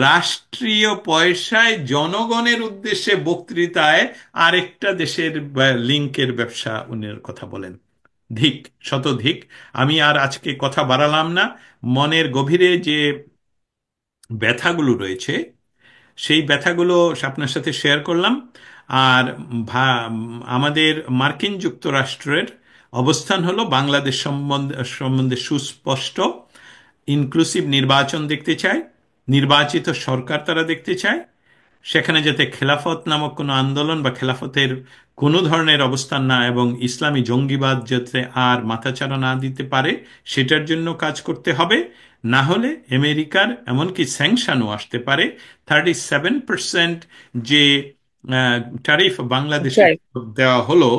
B: রাষ্ট্রীয় পয়সায় জনগণের উদ্দেশ্যে বক্তৃতায় আরেকটা দেশের লিংকের ব্যবসা উনির কথা বলেন। ধিক, শতধিক। আমি আর আজকে কথা বাড়ালাম না। মনের গভীরে যে ব্যথাগুলো রয়েছে, সেই ব্যথাগুলো আপনার সাথে শেয়ার করলাম। আর আমাদের মার্কিন যুক্তরাষ্ট্রের অবস্থান হলো বাংলাদেশ সম্বন্ধে সুস্পষ্ট। ইনক্লুসিভ নির্বাচন দেখতে চায়, নির্বাচিত সরকার তারা দেখতে চায়, সেখানে যাতে খেলাফত নামক কোনো আন্দোলন বা খেলাফতের কোনো ধরনের অবস্থান না, এবং ইসলামী জঙ্গিবাদ যাতে আর মাথাচাড়া না দিতে পারে, সেটার জন্য কাজ করতে হবে। না হলে আমেরিকার এমনকি স্যাংশনও আসতে পারে। 37% যে ট্যারিফ বাংলাদেশে
A: যাই।
B: দেওয়া হলো,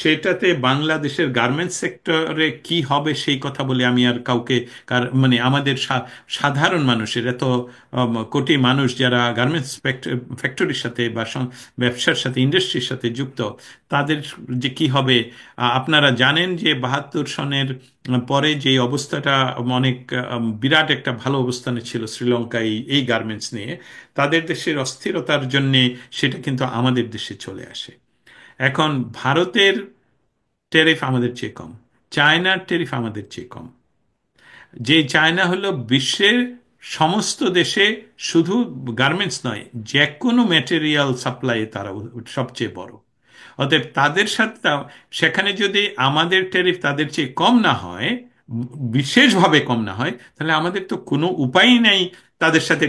B: সেটাতে বাংলাদেশের গার্মেন্টস সেক্টরে কি হবে সেই কথা বলে আমি আর কাউকে, মানে আমাদের সাধারণ মানুষের এত কোটি মানুষ যারা গার্মেন্টস ফ্যাক্টরির সাথে বা ব্যবসার সাথে, ইন্ডাস্ট্রির সাথে যুক্ত, তাদের যে কি হবে। আপনারা জানেন যে 72 সনের পরে যে অবস্থাটা অনেক বিরাট একটা ভালো অবস্থানে ছিল শ্রীলঙ্কা এই গার্মেন্টস নিয়ে, তাদের দেশের অস্থিরতার জন্যে সেটা কিন্তু আমাদের দেশে চলে আসে। এখন ভারতের ট্যারিফ আমাদের চেয়ে কম, চায়নার ট্যারিফ আমাদের চেয়ে কম। যে চায়না হলো বিশ্বের সমস্ত দেশে, শুধু গার্মেন্টস নয়, যে কোনো ম্যাটেরিয়াল সাপ্লাই তারা সবচেয়ে বড়। অতএব তাদের সাথে সেখানে যদি আমাদের ট্যারিফ তাদের চেয়ে কম না হয়, বিশেষভাবে কম না হয়, তাহলে আমাদের তো কোনো উপায়ই নেই তাদের সাথে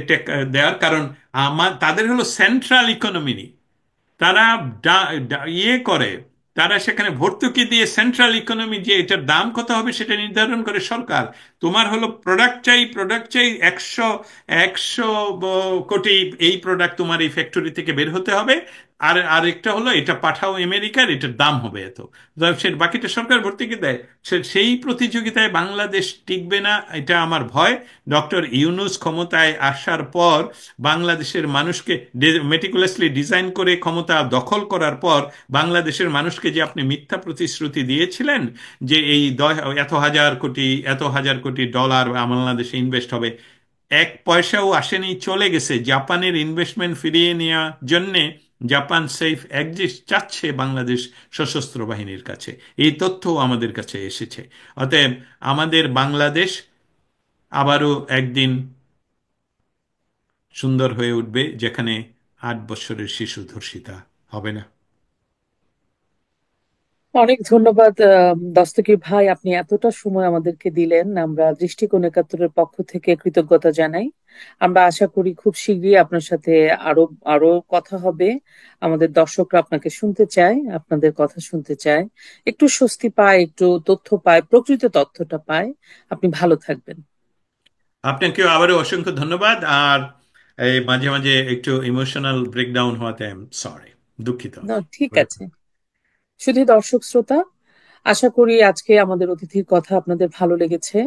B: দেওয়ার। কারণ তাদের হলো সেন্ট্রাল ইকোনমি। তারা ইয়ে করে, তারা সেখানে ভর্তুকি দিয়ে সেন্ট্রাল ইকোনমি, যে এটার দাম কত হবে সেটা নির্ধারণ করে সরকার। তোমার হলো প্রোডাক্ট চাই, প্রোডাক্ট চাই 100 কোটি, এই প্রোডাক্ট তোমার এই ফ্যাক্টরি থেকে বের হতে হবে। আর আরেকটা হলো এটা পাঠাও আমেরিকার, এটার দাম হবে এত, সে বাকিটা সরকার ভর্তুকি দেয়। সেই প্রতিযোগিতায় বাংলাদেশ টিকবে না, এটা আমার ভয়। ডক্টর ইউনূস ক্ষমতায় আসার পর বাংলাদেশের মানুষকে মেটিকুলাসলি ডিজাইন করে ক্ষমতা দখল করার পর বাংলাদেশের মানুষকে যে আপনি মিথ্যা প্রতিশ্রুতি দিয়েছিলেন যে এই এত হাজার কোটি, এত হাজার কোটি ডলার বাংলাদেশে ইনভেস্ট হবে, এক পয়সাও আসেনি, চলে গেছে। জাপানের ইনভেস্টমেন্ট ফিরিয়ে নেওয়ার জন্যে জাপান সেফ এক্সিট চাচ্ছে বাংলাদেশ সশস্ত্র বাহিনীর কাছে, এই তথ্যও আমাদের কাছে এসেছে। অতএব আমাদের বাংলাদেশ আবারও একদিন সুন্দর হয়ে উঠবে, যেখানে 8 বছরের শিশু ধর্ষিতা হবে না।
A: অনেক ধন্যবাদ দস্তগীর ভাই, আপনি এতটা সময় আমাদেরকে দিলেন। আমরা দৃষ্টিকোণ একাত্তরের পক্ষ থেকে কৃতজ্ঞতা জানাই। আমরা আশা করি খুব শীঘ্রই আপনার সাথে আরো আরো কথা হবে। আমাদের দর্শকরা আপনাকে শুনতে চায়, আপনাদের কথা শুনতে চায়, একটু স্বস্তি পায়, একটু তথ্য পায়, প্রকৃত তথ্যটা পায়। আপনি ভালো থাকবেন।
B: আপনাকেও আবারও অসংখ্য ধন্যবাদ। আর এই মাঝে মাঝে একটু ইমোশনাল ব্রেকডাউন হওয়াতে আই এম সরি, দুঃখিত
A: না,
B: আমি।
A: ঠিক আছে। শুধু দর্শক শ্রোতা, আশা করি আজকে আমাদের অতিথির কথা আপনাদের ভালো লেগেছে।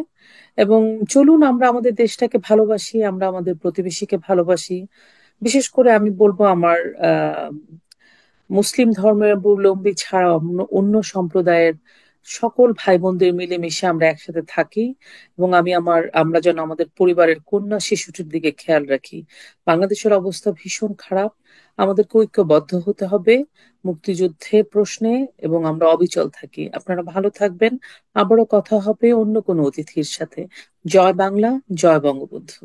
A: এবং চলুন আমরা আমাদের দেশটাকে ভালোবাসি, আমরা আমাদের প্রতিবেশীকে ভালোবাসি। বিশেষ করে আমি বলবো আমার আহ মুসলিম ধর্মাবলম্বী ছাড়া অন্য অন্য সম্প্রদায়ের সকল ভাই বোনদের মিলেমিশে আমরা একসাথে থাকি। এবং আমরা যেন আমাদের পরিবারের কন্যা শিশুটির দিকে খেয়াল রাখি। বাংলাদেশের অবস্থা ভীষণ খারাপ, আমাদেরকে ঐক্যবদ্ধ হতে হবে মুক্তিযুদ্ধের প্রশ্নে, এবং আমরা অবিচল থাকি। আপনারা ভালো থাকবেন। আবারও কথা হবে অন্য কোনো অতিথির সাথে। জয় বাংলা, জয় বঙ্গবন্ধু।